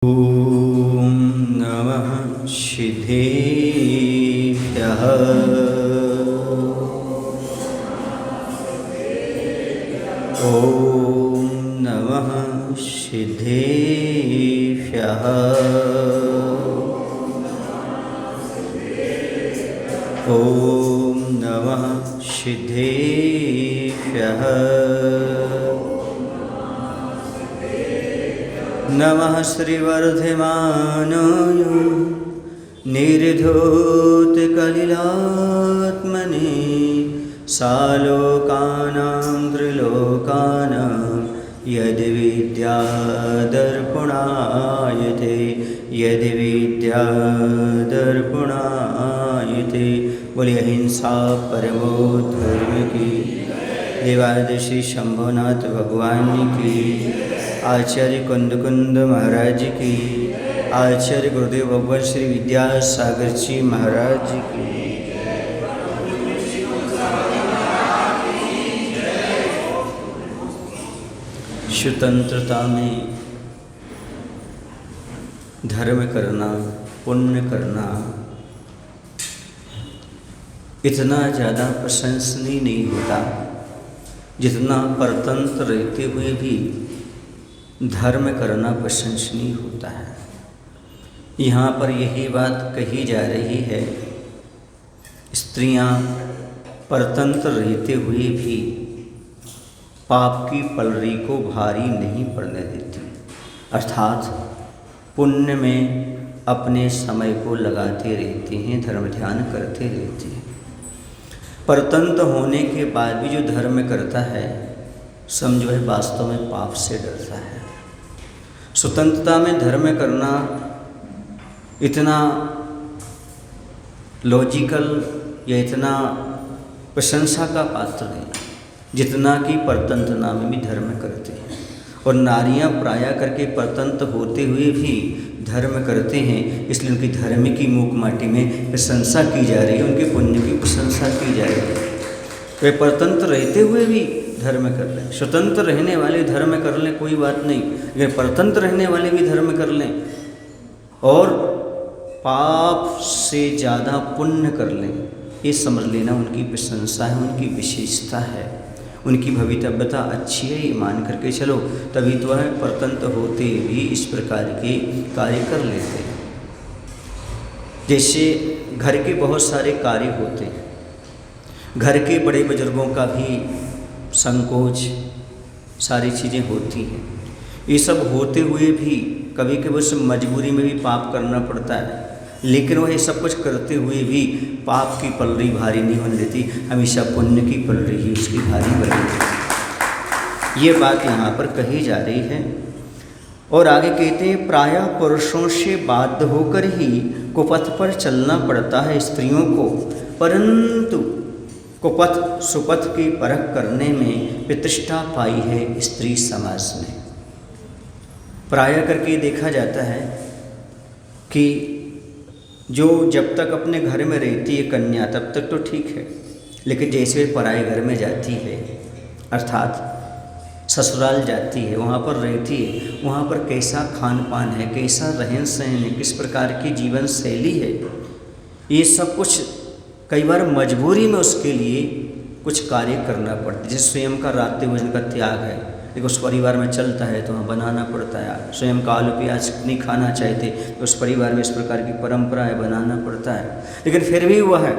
ॐ नमः सिद्धेभ्यः। ॐ नमः सिद्धेभ्यः। ॐ नमः सिद्धेभ्यः। नमः श्रीवर्धमानाय निर्धूतकलिलात्मने सालोकानां त्रिलोकानां यद्विद्यादर्पणायते यद्विद्यादर्पणायते। बोलिए अहिंसा परमो धर्म की। देवादशी शंभुनाथ भगवान की। आचार्य कुंद महाराज की। आचार्य गुरुदेव भगवान श्री विद्यासागर जी महाराज की। स्वतंत्रता में धर्म करना, पुण्य करना इतना ज़्यादा प्रशंसनीय नहीं होता जितना परतंत्र रहते हुए भी धर्म करना प्रशंसनीय होता है। यहाँ पर यही बात कही जा रही है, स्त्रियाँ परतंत्र रहते हुए भी पाप की पलड़ी को भारी नहीं पड़ने देती, अर्थात पुण्य में अपने समय को लगाते रहते हैं, धर्म ध्यान करते रहते हैं। परतंत्र होने के बाद भी जो धर्म करता है समझो है वास्तव में पाप से डरता है। स्वतंत्रता में धर्म करना इतना लॉजिकल या इतना प्रशंसा का पात्र नहीं जितना कि परतंत्रता में भी धर्म करते हैं। और नारियां प्रायः करके परतंत्र होते हुए भी धर्म करते हैं, इसलिए उनकी धर्म की मूक माटी में प्रशंसा की जा रही है, उनके पुण्य की प्रशंसा की जा रही है। वे परतंत्र रहते हुए भी धर्म कर लें, स्वतंत्र रहने वाले धर्म कर लें कोई बात नहीं, लेकिन परतंत्र रहने वाले भी धर्म कर लें और पाप से ज़्यादा पुण्य कर लें, ये समझ लेना उनकी प्रशंसा है, उनकी विशेषता है, उनकी भवितव्यता अच्छी है, ये मान करके चलो। तभी तो है परतंत्र होते भी इस प्रकार के कार्य कर लेते हैं। जैसे घर के बहुत सारे कार्य होते हैं, घर के बड़े बुजुर्गों का भी संकोच सारी चीज़ें होती हैं, ये सब होते हुए भी कभी कभी उस मजबूरी में भी पाप करना पड़ता है, लेकिन वह सब कुछ करते हुए भी पाप की पलड़ी भारी नहीं होने देती, हमेशा पुण्य की पलड़ी ही उसकी भारी बनी रहती। ये बात यहाँ पर कही जा रही है। और आगे कहते हैं प्रायः पुरुषों से बाध्य होकर ही कुपथ पर चलना पड़ता है स्त्रियों को, परंतु कुपथ सुपथ की परख करने में प्रतिष्ठा पाई है स्त्री समाज ने। प्रायः करके देखा जाता है कि जो जब तक अपने घर में रहती है कन्या तब तक तो ठीक है, लेकिन जैसे पराए घर में जाती है अर्थात ससुराल जाती है, वहाँ पर रहती है, वहाँ पर कैसा खान पान है, कैसा रहन सहन है, किस प्रकार की जीवन शैली है, ये सब कुछ कई बार मजबूरी में उसके लिए कुछ कार्य करना पड़ता है। जैसे स्वयं का रात्रि भोजन का त्याग है, लेकिन उस परिवार में चलता है तो वहाँ बनाना पड़ता है। स्वयं का आलू प्याज नहीं खाना चाहते तो उस परिवार में इस प्रकार की परंपरा है, बनाना पड़ता है। लेकिन फिर भी वह है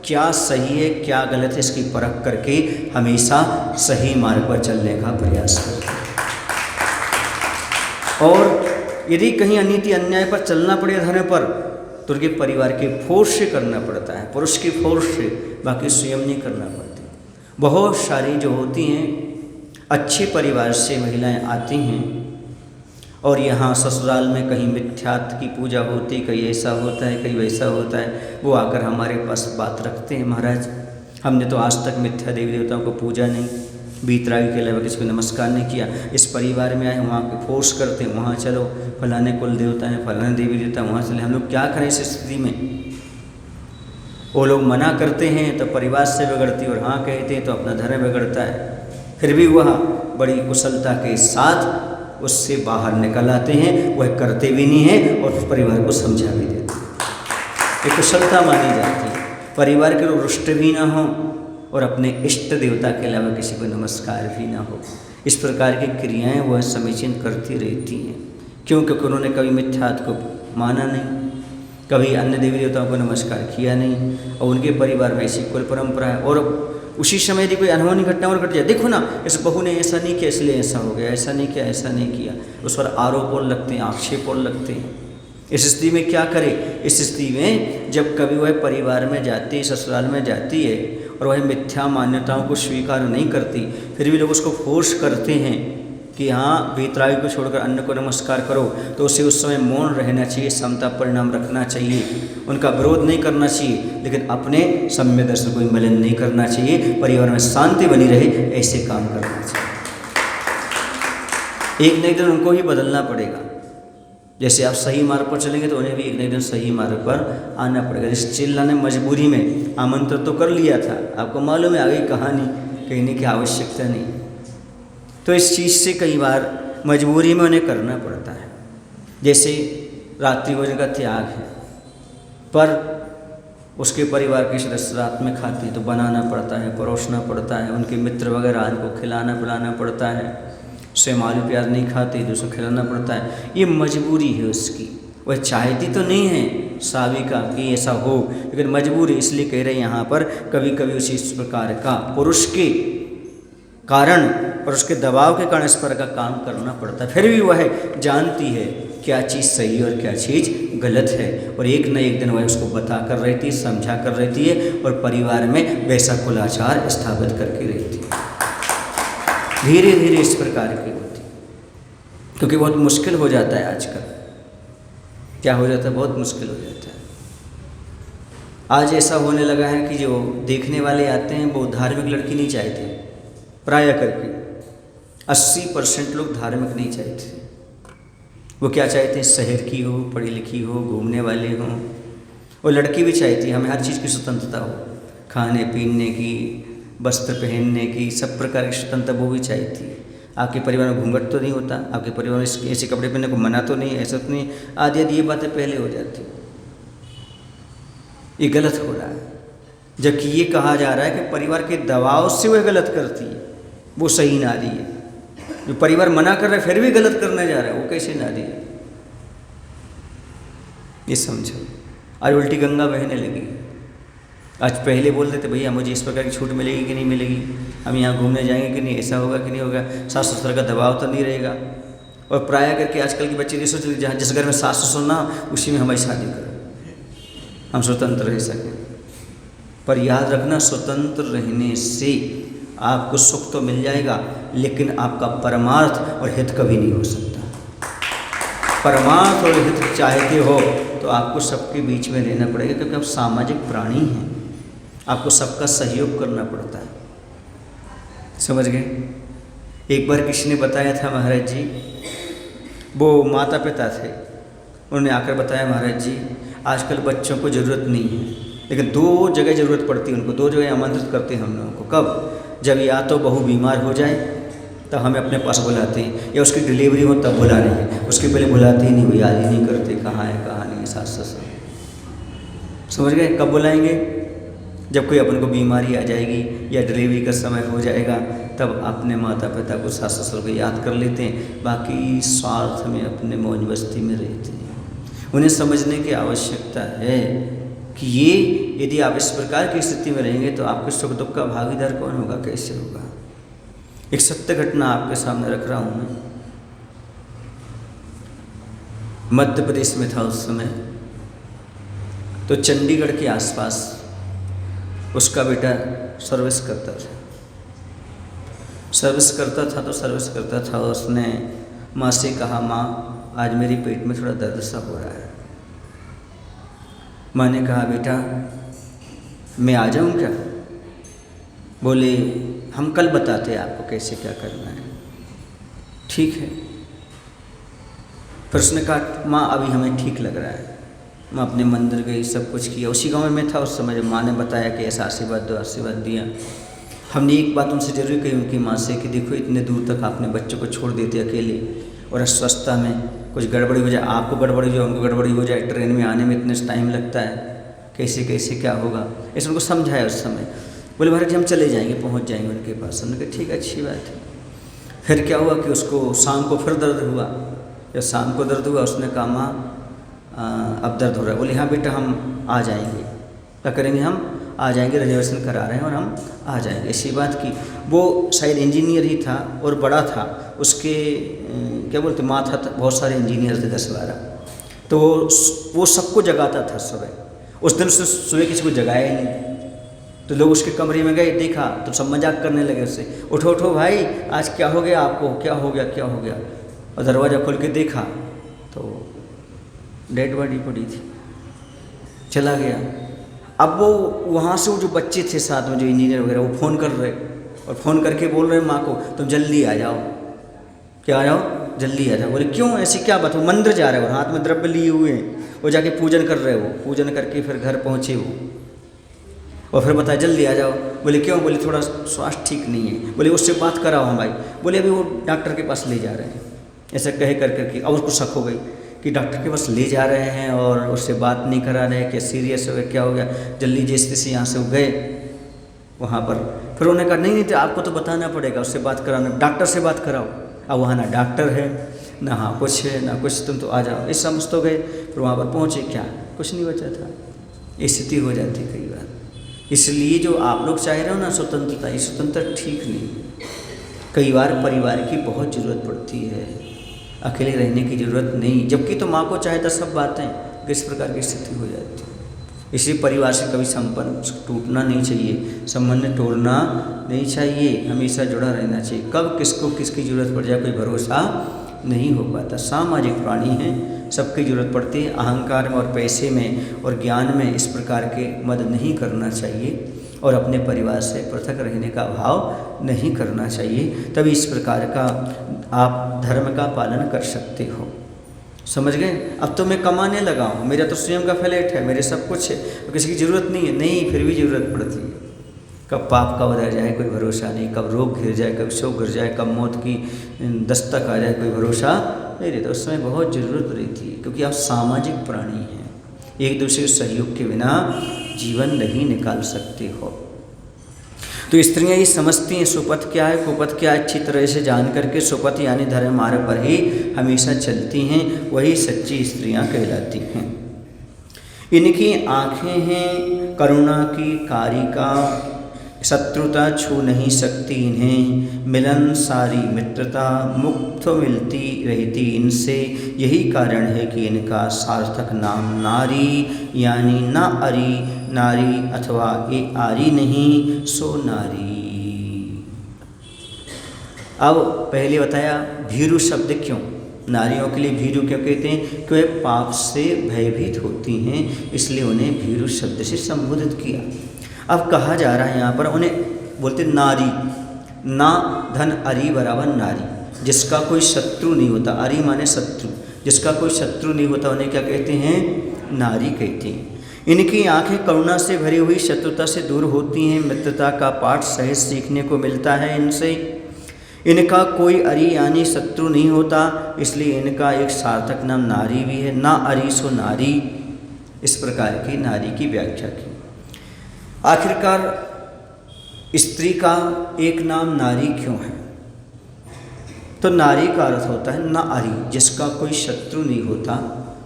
क्या सही है क्या गलत है इसकी परख करके हमेशा सही मार्ग पर चलने का प्रयास करते हैं। और यदि कहीं अनीति अन्याय पर चलना पड़े धर्म पर तो उनके परिवार के फोर्स से करना पड़ता है, पुरुष की फोर्स से, बाकी स्वयं नहीं करना पड़ती। बहुत सारी जो होती हैं अच्छे परिवार से महिलाएं आती हैं और यहाँ ससुराल में कहीं मिथ्यात्व की पूजा होती, कहीं ऐसा होता है कहीं वैसा होता है, वो आकर हमारे पास बात रखते हैं, महाराज हमने तो आज तक मिथ्या देवी देवताओं को पूजा नहीं, बीतरागी के अलावा किसी को नमस्कार नहीं किया, इस परिवार में आए वहाँ पे फोर्स करते हैं, वहाँ चलो फलाने कुल देवता हैं, फलाने देवी देवता, वहाँ चले। हम लोग क्या करें इस स्थिति में? वो लोग मना करते हैं तो परिवार से बिगड़ती और हाँ कहते हैं तो अपना धर्म बिगड़ता है। फिर भी वह बड़ी कुशलता के साथ उससे बाहर निकल आते हैं, वह करते भी नहीं हैं और उस परिवार को समझा भी देते हैं। एक कुशलता मानी जाती है। परिवार के लोग रुष्ट भी ना हो और अपने इष्ट देवता के अलावा किसी को नमस्कार भी ना हो। इस प्रकार की क्रियाएं वह समीचीन करती रहती हैं। क्यों? क्योंकि उन्होंने कभी मिथ्यात्व को माना नहीं, कभी अन्य देवी देवताओं को नमस्कार किया नहीं, और उनके परिवार में ऐसी कुल परंपरा है। और उसी समय यदि कोई अनहोनी घटना और घट जाए, देखो ना इस बहू ने ऐसा नहीं किया इसलिए ऐसा हो गया, ऐसा नहीं किया ऐसा नहीं किया, उस पर आरोप और लगते हैं, आक्षेप और लगते हैं। इस स्थिति में क्या करे? इस स्थिति में जब कभी वह परिवार में जाती है, ससुराल में जाती है और वह मिथ्या मान्यताओं को स्वीकार नहीं करती, फिर भी लोग उसको फोर्स करते हैं कि हाँ वीतरागी को छोड़कर अन्य को नमस्कार करो, तो उसे उस समय मौन रहना चाहिए, समता परिणाम रखना चाहिए, उनका विरोध नहीं करना चाहिए, लेकिन अपने सम्य दर्शन को मिलन नहीं करना चाहिए, परिवार में शांति बनी रहे ऐसे काम करना चाहिए। एक न एक दिन उनको ही बदलना पड़ेगा। जैसे आप सही मार्ग पर चलेंगे तो उन्हें भी एक न एक दिन सही मार्ग पर आना पड़ेगा। जिस चिल्ला ने मजबूरी में आमंत्रण तो कर लिया था, आपको मालूम है आगे कहानी, कहने की आवश्यकता नहीं। तो इस चीज़ से कई बार मजबूरी में उन्हें करना पड़ता है। जैसे रात्रि भोजन का त्याग है, पर उसके परिवार के सदस्य रात में खाते हैं तो बनाना पड़ता है, परोसना पड़ता है, उनके मित्र वगैरह उनको खिलाना पिलाना पड़ता है, स्वयं आलू प्याज नहीं खाते तो उसको खिलाना पड़ता है। ये मजबूरी है उसकी, वह चाहती तो नहीं है साविका कि ऐसा हो, लेकिन मजबूरी इसलिए कह रहे हैं यहाँ पर। कभी कभी उसी इस प्रकार का पुरुष के कारण और उसके दबाव के कारण इस पर का काम करना पड़ता है। फिर भी वह जानती है क्या चीज़ सही और क्या चीज़ गलत है, और एक न एक दिन वह उसको बता कर रहती है, समझा कर रहती है, और परिवार में वैसा कुलाचार स्थापित करके रहती है। धीरे धीरे इस प्रकार की होती, क्योंकि बहुत मुश्किल हो जाता है आजकल। क्या हो जाता है? बहुत मुश्किल हो जाता है। आज ऐसा होने लगा है कि जो देखने वाले आते हैं वो धार्मिक लड़की नहीं चाहते, प्राय करके 80% लोग धार्मिक नहीं चाहते। वो क्या चाहते हैं? शहर की हो, पढ़ी लिखी हो, घूमने वाले हों। और लड़की भी चाहती है हमें हर चीज़ की स्वतंत्रता हो, खाने पीने की, वस्त्र पहनने की, सब प्रकार की स्वतंत्रता वो भी चाहती है। आपके परिवार में घूंघट तो नहीं होता, आपके परिवार में ऐसे कपड़े पहनने को मना तो नहीं, ऐसा तो नहीं, आदि आदि ये बातें पहले हो जाती। ये गलत हो रहा है, जबकि ये कहा जा रहा है कि परिवार के दबाव से वह गलत करती है, वो सही नारी है। जो परिवार मना कर रहा है फिर भी गलत करने जा रहा है, वो कैसे नारी है? ये समझो। आज उल्टी गंगा बहने लगी। आज पहले बोल देते भैया मुझे इस प्रकार की छूट मिलेगी कि नहीं मिलेगी, हम यहाँ घूमने जाएंगे कि नहीं, ऐसा होगा कि नहीं होगा, सास ससुर का दबाव तो नहीं रहेगा। और प्राय करके आजकल के बच्चे ये सोचते जहाँ जिस घर में सास ससुर ना उसी में हमारी शादी करो, हम स्वतंत्र रह सकें। पर याद रखना, स्वतंत्र रहने से आपको सुख तो मिल जाएगा, लेकिन आपका परमार्थ और हित कभी नहीं हो सकता। परमार्थ और हित चाहते हो तो आपको सबके बीच में रहना पड़ेगा, क्योंकि आप सामाजिक प्राणी हैं, आपको सबका सहयोग करना पड़ता है। समझ गए? एक बार किसी ने बताया था महाराज जी, वो माता पिता थे, उन्होंने आकर बताया महाराज जी आजकल बच्चों को ज़रूरत नहीं है, लेकिन 2 जगह ज़रूरत पड़ती है उनको, 2 जगह आमंत्रित करते हैं हम लोगों को। कब? जब या तो बहू बीमार हो जाए तब हमें अपने पास बुलाते हैं, या उसकी डिलीवरी हो तब बुलाने हैं, उसके पहले बुलाते ही नहीं, वो याद ही नहीं करते कहाँ है कहाँ नहीं है सास ससुर। समझ गए? कब बुलाएंगे? जब कोई अपन को बीमारी आ जाएगी या डिलीवरी का समय हो जाएगा, तब अपने माता पिता को सास ससुर को याद कर लेते हैं, बाकी स्वार्थ में अपने मौज मस्ती में रहते हैं। उन्हें समझने की आवश्यकता है कि ये यदि आप इस प्रकार की स्थिति में रहेंगे तो आपके सुख दुख का भागीदार कौन होगा, कैसे होगा। एक सत्य घटना आपके सामने रख रहा हूँ मैं। मध्य प्रदेश में था उस समय, तो चंडीगढ़ के आसपास उसका बेटा सर्विस करता था। सर्विस करता था, उसने माँ से कहा, माँ आज मेरी पेट में थोड़ा दर्द सा हो रहा है। माँ ने कहा, बेटा मैं आ जाऊँ क्या? बोले हम कल बताते हैं आपको कैसे क्या करना है। ठीक है। फिर उसने कहा, माँ अभी हमें ठीक लग रहा है। माँ अपने मंदिर गई, सब कुछ किया। उसी गांव में था उस समय, जब माँ ने बताया कि ऐसा आशीर्वाद दो, आशीर्वाद दिया। हमने एक बात उनसे जरूर कही, उनकी माँ से, कि देखो इतने दूर तक आपने बच्चों को छोड़ देते अकेले, और अस्वस्थता में कुछ गड़बड़ी हो जाए, आपको गड़बड़ी हो जाए, उनको गड़बड़ी हो जाए, ट्रेन में आने में इतने टाइम लगता है, कैसे कैसे क्या होगा, ऐसे उनको समझाया उस समय। बोले महाराज जी हम चले जाएंगे, पहुंच जाएंगे उनके पास। हमने कहा ठीक है, अच्छी बात है। फिर क्या हुआ कि उसको शाम को फिर दर्द हुआ। जब शाम को दर्द हुआ उसने कहा माँ अब दर्द हो रहा है। बोले हाँ बेटा हम आ जाएंगे। क्या करेंगे? हम आ जाएंगे, रिजर्वेशन करा रहे हैं और हम आ जाएंगे। ऐसी बात की। वो शायद इंजीनियर ही था और बड़ा था, उसके क्या बोलते माथा बहुत सारे इंजीनियर थे 10-12, तो वो सबको जगाता था सुबह। उस दिन उसने सुबह किसी को जगाया ही नहीं। तो लोग उसके कमरे में गए, देखा तो सब मजाक करने लगे उससे, उठो उठो भाई आज क्या हो गया आपको, क्या हो गया क्या हो गया। और दरवाज़ा खोल के देखा तो डेड बॉडी पड़ी थी। चला गया। अब वो वहाँ से वो जो बच्चे थे साथ में जो इंजीनियर वगैरह, वो फ़ोन कर रहे और फ़ोन करके बोल रहे हैं माँ को तुम जल्दी आ जाओ। क्या आ जाओ? जल्दी आ जाओ। बोले क्यों, ऐसी क्या बात? वो मंदिर जा रहे हो, हाथ में द्रव्य लिए हुए हैं, वो जाके पूजन कर रहे हो। पूजन करके फिर घर पहुँचे वो और फिर बताया जल्दी आ जाओ। बोले क्यों? बोले थोड़ा स्वास्थ्य ठीक नहीं है। बोले उससे बात कराओ हम भाई। बोले अभी वो डॉक्टर के पास ले जा रहे हैं। ऐसा कहे करके अब उसको शक हो गई कि डॉक्टर के पास ले जा रहे हैं और उससे बात नहीं करा रहे, क्या सीरियस हो गया, क्या हो गया। जल्दी जैसे तैसे यहाँ से वो गए वहाँ पर। फिर उन्होंने कहा नहीं नहीं तो आपको तो बताना पड़ेगा, उससे बात कराना, डॉक्टर से बात कराओ। अब वहाँ ना डॉक्टर है ना हाँ कुछ है ना कुछ, तुम तो आ जाओ। इस समझ तो गए। फिर वहाँ पर पहुँचे, क्या कुछ नहीं बचा था। ये स्थिति हो जाती कई बार। इसलिए जो आप लोग चाह रहे हो ना स्वतंत्रता, ये स्वतंत्रता ठीक नहीं। कई बार परिवार की बहुत ज़रूरत पड़ती है, अकेले रहने की ज़रूरत नहीं। जबकि तो माँ को चाहे था सब बातें, किस प्रकार की स्थिति हो जाती है। इसलिए परिवार से कभी संबंध टूटना नहीं चाहिए, संबंध तोड़ना नहीं चाहिए, हमेशा जुड़ा रहना चाहिए। कब किसको किसकी ज़रूरत पड़ जाए कोई भरोसा नहीं हो पाता। सामाजिक प्राणी हैं, सबकी ज़रूरत पड़ती है। अहंकार में और पैसे में और ज्ञान में इस प्रकार के मद नहीं करना चाहिए और अपने परिवार से पृथक रहने का भाव नहीं करना चाहिए। तभी इस प्रकार का आप धर्म का पालन कर सकते हो। समझ गए? अब तो मैं कमाने लगा हूँ, मेरा तो स्वयं का फ्लैट है, मेरे सब कुछ है, तो किसी की ज़रूरत नहीं है। नहीं, फिर भी ज़रूरत पड़ती है। कब पाप का उधर जाए कोई भरोसा नहीं, कब रोग घिर जाए, कब शोक गिर जाए, कब मौत की दस्तक आ जाए, कोई भरोसा नहीं रहता। उस समय बहुत ज़रूरत रहती है, क्योंकि आप सामाजिक प्राणी हैं। एक दूसरे के सहयोग के बिना जीवन नहीं निकाल सकते हो। तो स्त्रियां ये समझती हैं सुपथ क्या है कुपथ क्या है, अच्छी तरह से जान करके सुपथ यानी धर्म मार्ग पर ही हमेशा चलती हैं, वही सच्ची स्त्रियां कहलाती हैं। इनकी आँखें हैं करुणा की कारिका, शत्रुता छू नहीं सकती इन्हें, मिलन सारी मित्रता मुक्त मिलती रहती इनसे। यही कारण है कि इनका सार्थक नाम नारी यानी ना अरी नारी अथवा ए आरी नहीं सो नारी। अब पहले बताया भीरु शब्द क्यों, नारियों के लिए भीरु क्यों कहते हैं? कि वे पाप से भयभीत होती हैं, इसलिए उन्हें भीरु शब्द से संबोधित किया। अब कहा जा रहा है यहाँ पर उन्हें बोलते नारी, ना धन अरी बराबर नारी, जिसका कोई शत्रु नहीं होता। अरी माने शत्रु, जिसका कोई शत्रु नहीं होता उन्हें क्या कहते हैं? नारी कहते हैं। इनकी आंखें करुणा से भरी हुई शत्रुता से दूर होती हैं, मित्रता का पाठ सहज सीखने को मिलता है इनसे। इनका कोई अरी यानी शत्रु नहीं होता, इसलिए इनका एक सार्थक नाम नारी भी है। ना अरी सो नारी, इस प्रकार की नारी की व्याख्या की। आखिरकार स्त्री का एक नाम नारी क्यों है? तो नारी का अर्थ होता है ना अरी, जिसका कोई शत्रु नहीं होता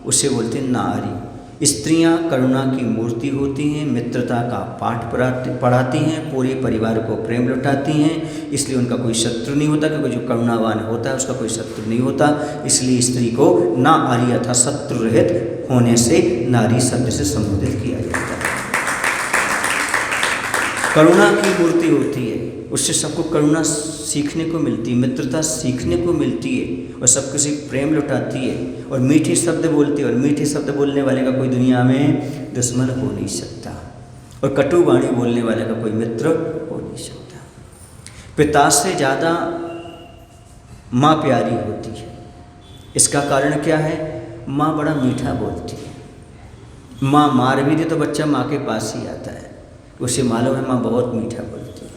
उसे बोलते हैं नारी। स्त्रियां करुणा की मूर्ति होती हैं, मित्रता का पाठ पढ़ाती हैं, पूरे परिवार को प्रेम लुटाती हैं, इसलिए उनका कोई शत्रु नहीं होता, क्योंकि जो करुणावान होता है उसका कोई शत्रु नहीं होता। इसलिए स्त्री को ना अरी अर्थात शत्रु रहित होने से नारी शब्द से संबोधित किया जाता है। करुणा की मूर्ति होती है, उससे सबको करुणा सीखने को मिलती है, मित्रता सीखने को मिलती है और सबको से प्रेम लुटाती है और मीठे शब्द बोलती है। और मीठे शब्द बोलने वाले का कोई दुनिया में दुश्मन हो नहीं सकता और कटु वाणी बोलने वाले का कोई मित्र हो नहीं सकता। पिता से ज़्यादा माँ प्यारी होती है। इसका कारण क्या है? माँ बड़ा मीठा बोलती है। माँ मार भी दे तो बच्चा माँ के पास ही आता है, उसे मालूम है माँ बहुत मीठा बोलती है।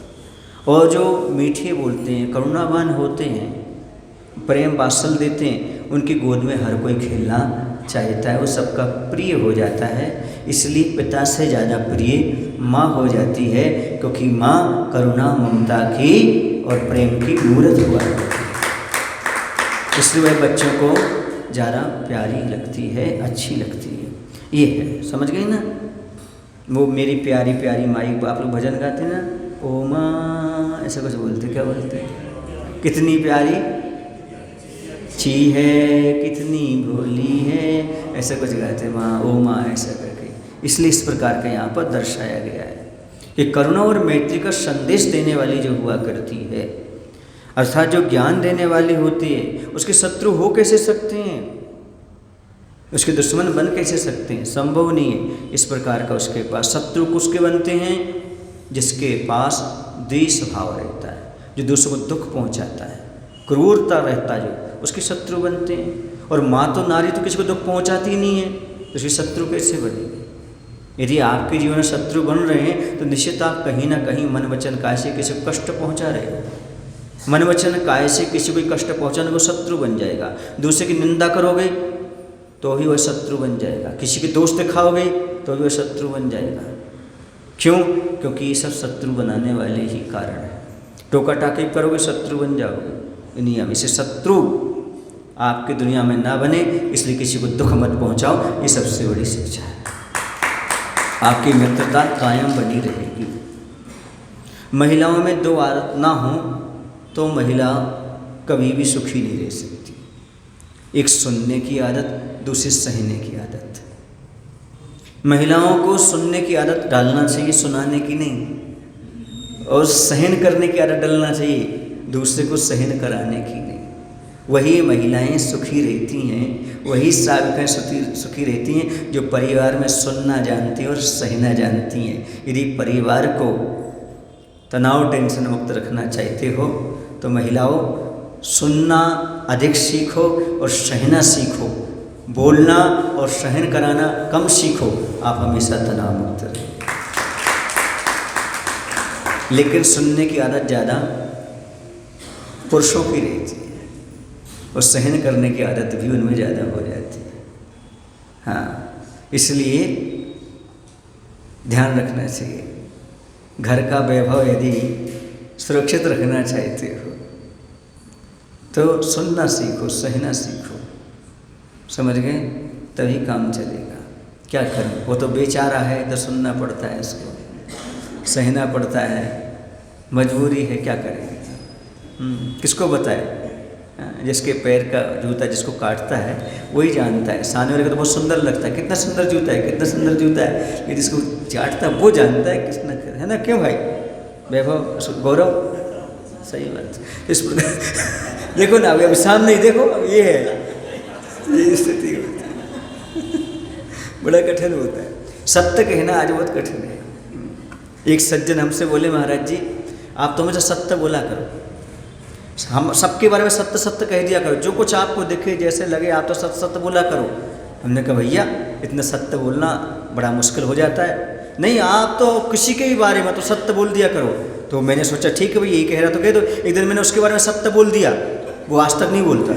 और जो मीठे बोलते हैं, करुणावान होते हैं, प्रेम वात्सल देते हैं, उनकी गोद में हर कोई खेलना चाहता है, वो सबका प्रिय हो जाता है। इसलिए पिता से ज़्यादा प्रिय माँ हो जाती है, क्योंकि माँ करुणा ममता की और प्रेम की मूर्त हुआ करती है। इसलिए वह बच्चों को ज़्यादा प्यारी लगती है, अच्छी लगती है। ये है, समझ गई ना। वो मेरी प्यारी प्यारी माई, आप लोग भजन गाते ना, ओ माँ ऐसा कुछ बोलते, क्या बोलते हैं, कितनी प्यारी ची है, कितनी भोली है, ऐसा कुछ गाते माँ, ओ माँ ऐसा करके। इसलिए इस प्रकार का यहाँ पर दर्शाया गया है कि करुणा और मैत्री का संदेश देने वाली जो हुआ करती है, अर्थात जो ज्ञान देने वाली होती है, उसके शत्रु हो कैसे सकते हैं, उसके दुश्मन बन कैसे सकते हैं, संभव नहीं है। इस प्रकार का उसके पास शत्रु किसके बनते हैं, जिसके पास द्वेष भाव रहता है, जो दूसरों को दुख पहुंचाता है, क्रूरता रहता है, जो उसके शत्रु बनते हैं। और माँ तो नारी तो किसी को दुख पहुंचाती ही नहीं है, तो उसके शत्रु कैसे बनेंगे। यदि आपके जीवन में शत्रु बन रहे हैं तो निश्चित आप कहीं ना कहीं मन वचन काय से किसी को कष्ट पहुंचा रहे हो। मन वचन काय से किसी को कष्ट पहुंचाने को शत्रु बन जाएगा। दूसरे की निंदा करोगे तो भी वह शत्रु बन जाएगा, किसी के दोष दिखाओगे तो भी वह शत्रु बन जाएगा। क्यों? क्योंकि ये सब शत्रु बनाने वाले ही कारण है। टोका टाकी करोगे शत्रु बन जाओगे दुनिया में। इसे शत्रु आपकी दुनिया में ना बने, इसलिए किसी को दुख मत पहुंचाओ, ये सबसे बड़ी शिक्षा है। आपकी मित्रता कायम बनी रहेगी। महिलाओं में दो आदत ना हो तो महिला कभी भी सुखी नहीं रह सकती। एक सुनने की आदत, दूसरी सहने की आदत। महिलाओं को सुनने की आदत डालना चाहिए, सुनाने की नहीं। और सहन करने की आदत डालना चाहिए, दूसरे को सहन कराने की नहीं। वही महिलाएं सुखी रहती हैं, वही साविकाएं सुखी रहती हैं जो परिवार में सुनना जानती हैं और सहना जानती हैं। यदि परिवार को तनाव टेंशन मुक्त रखना चाहते हो तो महिलाओं सुनना अधिक सीखो और सहना सीखो। बोलना और सहन कराना कम सीखो, आप हमेशा तनाव मुक्त रहें। लेकिन सुनने की आदत ज़्यादा पुरुषों की रहती है और सहन करने की आदत भी उनमें ज़्यादा हो जाती है। हाँ, इसलिए ध्यान रखना चाहिए। घर का वैभव यदि सुरक्षित रखना चाहते हो तो सुनना सीखो, सहना सीखो। समझ गए? तभी काम चलेगा। क्या करें, वो तो बेचारा है तो सुनना पड़ता है, उसको सहना पड़ता है, मजबूरी है, क्या करेंगे। किसको बताए? जिसके पैर का जूता जिसको काटता है वही जानता है। सामने वाले को तो बहुत सुंदर लगता है, कितना सुंदर जूता है, कितना सुंदर जूता है, ये जिसको चाटता है वो जानता है किसना है ना। क्यों भाई? वैभव, गौरव, सही बात। इस प्रकार देखो ना, अभी सामने ही देखो, ये है, ये स्थिति होती है। बड़ा कठिन होता है सत्य कहना, आज बहुत कठिन है। एक सज्जन हमसे बोले, महाराज जी आप तो हमेशा सत्य बोला करो, हम सबके बारे में सत्य सत्य कह दिया करो, जो कुछ आपको दिखे जैसे लगे आप तो सत्य सत्य बोला करो। हमने कहा भैया इतना सत्य बोलना बड़ा मुश्किल हो जाता है। नहीं, आप तो किसी के भी बारे में तो सत्य बोल दिया करो। तो मैंने सोचा ठीक है भाई, यही कह रहा तो कह दो। एक दिन मैंने उसके बारे में सत्य बोल दिया, वो आज तक नहीं बोलता।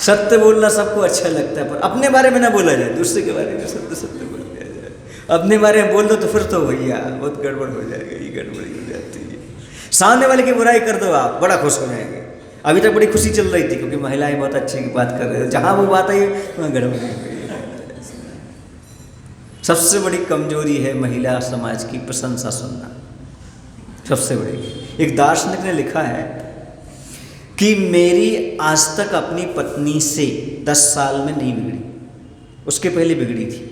सत्य बोलना सबको अच्छा लगता है, पर अपने बारे में ना बोला जाए, दूसरे के बारे में सत्य सत्य बोल दिया जाए। अपने बारे में बोल दो तो फिर तो भैया बहुत गड़बड़ हो जाएगा, ये गड़बड़ी हो जाती है। सामने वाले की बुराई कर दो, आप बड़ा खुश हो जाएंगे। अभी तक बड़ी खुशी चल रही थी क्योंकि महिलाएं बहुत अच्छी बात कर रहे थे, जहाँ वो बात आई वहाँ गड़बड़ी हो गई। सबसे बड़ी कमजोरी है महिला समाज की प्रशंसा सुनना, सबसे बड़ी। एक दार्शनिक ने लिखा है कि मेरी आज तक अपनी पत्नी से 10 साल में नहीं बिगड़ी, उसके पहले बिगड़ी थी।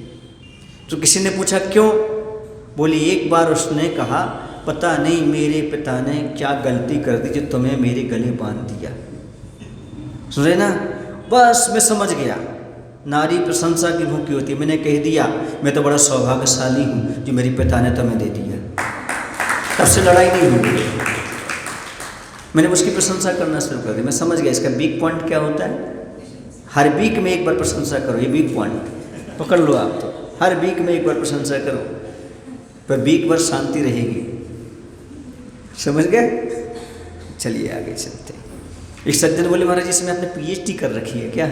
तो किसी ने पूछा क्यों? बोली एक बार उसने कहा पता नहीं मेरे पिता ने क्या गलती कर दी जो तुम्हें मेरे गले बांध दिया। सुन रहे ना? बस मैं समझ गया, नारी प्रशंसा की भूखी होती है। मैंने कह दिया मैं तो बड़ा सौभाग्यशाली हूँ जो मेरे पिता ने तुम्हें दे दिया। तब से लड़ाई नहीं हुई, मैंने उसकी प्रशंसा करना शुरू कर दी। मैं समझ गया इसका वीक पॉइंट क्या होता है। हर वीक में एक बार प्रशंसा करो, ये वीक पॉइंट पकड़ लो आप। तो हर वीक में एक बार प्रशंसा करो, पर वीक भर शांति रहेगी, समझ गए? चलिए आगे चलते हैं। एक सज्जन बोले महाराज इसमें आपने PhD कर रखी है क्या?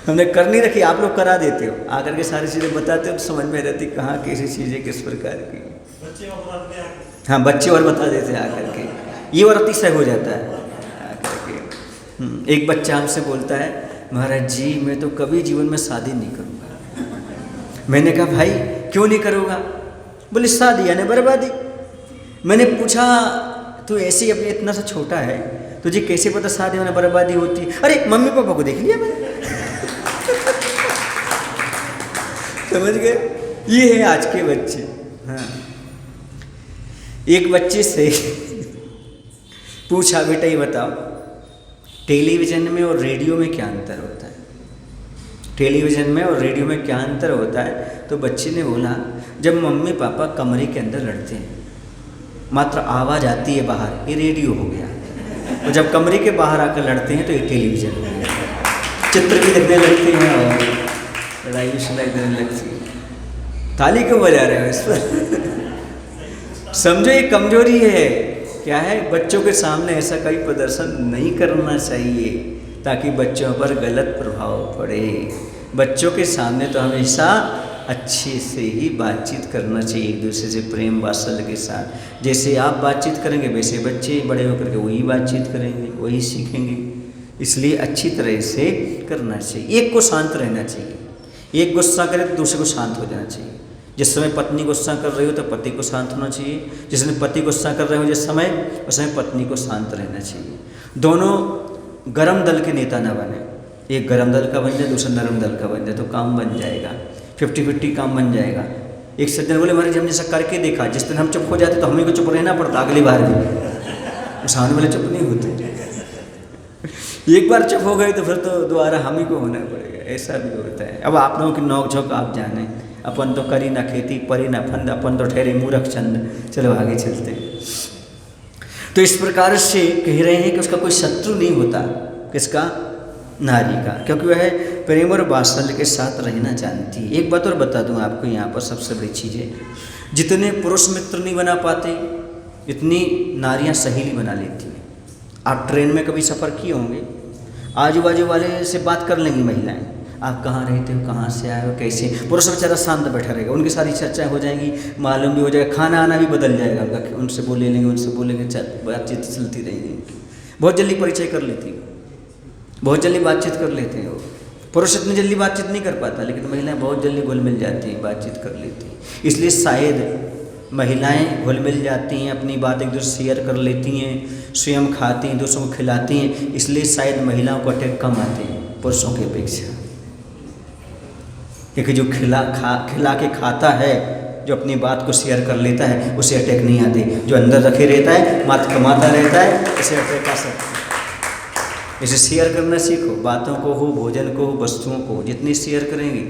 हमने कर नहीं रखी, आप लोग करा देते हो, आकर के सारी चीज़ें बताते हो तो समझ में रहती कहाँ कैसी चीज़ें किस प्रकार की। हाँ बच्चे और बता देते हैं आकर के, ये और अतिशय हो जाता है आकर के। एक बच्चा हमसे बोलता है महाराज जी मैं तो कभी जीवन में शादी नहीं करूँगा। मैंने कहा भाई क्यों नहीं करोगा? बोले शादी यानी बर्बादी। मैंने पूछा तू ऐसे ही अपने इतना सा छोटा है तुझे कैसे पता शादी में बर्बादी होती है? अरे मम्मी पापा को देख लिया मैंने। समझ गए? ये है आज के बच्चे। हाँ एक बच्चे से पूछा बेटा ये बताओ टेलीविज़न में और रेडियो में क्या अंतर होता है? टेलीविज़न में और रेडियो में क्या अंतर होता है? तो बच्चे ने बोला जब मम्मी पापा कमरे के अंदर लड़ते हैं मात्र आवाज़ आती है बाहर, ये रेडियो हो गया, और जब कमरे के बाहर आकर लड़ते हैं तो ये टेलीविज़न हो गया। चित्र भी दिखने लगते हैं और लड़ाई भी सुनाई देने लगती है। ताली क्यों बजा रहे हो इस पर? समझो ये कमजोरी है। क्या है? बच्चों के सामने ऐसा कई प्रदर्शन नहीं करना चाहिए ताकि बच्चों पर गलत प्रभाव पड़े। बच्चों के सामने तो हमेशा अच्छे से ही बातचीत करना चाहिए, एक दूसरे से प्रेम वात्सल्य के साथ। जैसे आप बातचीत करेंगे वैसे बच्चे बड़े होकर के वही बातचीत करेंगे, वही सीखेंगे। इसलिए अच्छी तरह से करना चाहिए। एक को शांत रहना चाहिए, एक गुस्सा करे तो दूसरे को शांत हो जाना चाहिए। जिस समय पत्नी गुस्सा कर रही हो तो पति को शांत होना चाहिए, जिस समय पति गुस्सा कर रहे हो जिस समय उस समय पत्नी को शांत रहना चाहिए। दोनों गरम दल के नेता न बने, एक गरम दल का बन जाए दूसरा नरम दल का बन जाए तो काम बन जाएगा, 50-50 काम बन जाएगा। एक सज्जन बोले महाराज हमने ऐसा करके देखा, जिस दिन हम चुप हो जाते तो हमें को चुप रहना पड़ता अगली बार भी, सामने वाले चुप नहीं होते। एक बार चुप हो गए तो फिर तो दोबारा हम ही को होना पड़ेगा, ऐसा भी होता है। अब आप लोगों की नोक झोंक आप जाने, अपन तो करी ना खेती परी ना फंद, अपन तो ठहरे मूर्ख चंद। चलो आगे चलते। तो इस प्रकार से कह रहे हैं कि उसका कोई शत्रु नहीं होता, किसका? नारी का, क्योंकि वह प्रेम और वात्सल्य के साथ रहना जानती है। एक बात और बता दूं आपको यहाँ पर सबसे बड़ी चीज़ है, जितने पुरुष मित्र नहीं बना पाते इतनी नारियाँ सहेली बना लेती हैं। आप ट्रेन में कभी सफ़र किए होंगे, आजू बाजू वाले से बात कर लेंगी महिलाएं, आप कहाँ रहते हो, कहाँ से आए हो, कैसे। पुरुष बेचारा शांत बैठा रहेगा, उनकी सारी चर्चाएं हो जाएंगी, मालूम भी हो जाएगा, खाना आना भी बदल जाएगा उनका, उनसे बोले लेंगे उनसे बोलेंगे, बातचीत चलती रहेगी। बहुत जल्दी परिचय कर लेती है, बहुत जल्दी बातचीत कर लेते हैं वो। पुरुष इतनी जल्दी बातचीत नहीं कर पाता, लेकिन महिलाएं बहुत जल्दी घुल मिल जाती हैं, बातचीत कर लेती हैं। इसलिए शायद महिलाएं घुल मिल जाती हैं, अपनी बात एक दूसरे शेयर कर लेती हैं, स्वयं खाती हैं, दूसरों को खिलाती हैं, इसलिए शायद महिलाओं को अटैक कम आते हैं पुरुषों की अपेक्षा। क्योंकि जो खिला के खाता है, जो अपनी बात को शेयर कर लेता है, उसे अटैक नहीं आते। जो अंदर रखे रहता है, मात्र कमाता रहता है, उसे अटैक आ सकता है। इसे शेयर करना सीखो, बातों को हो, भोजन को हो, वस्तुओं को। जितनी शेयर करेंगे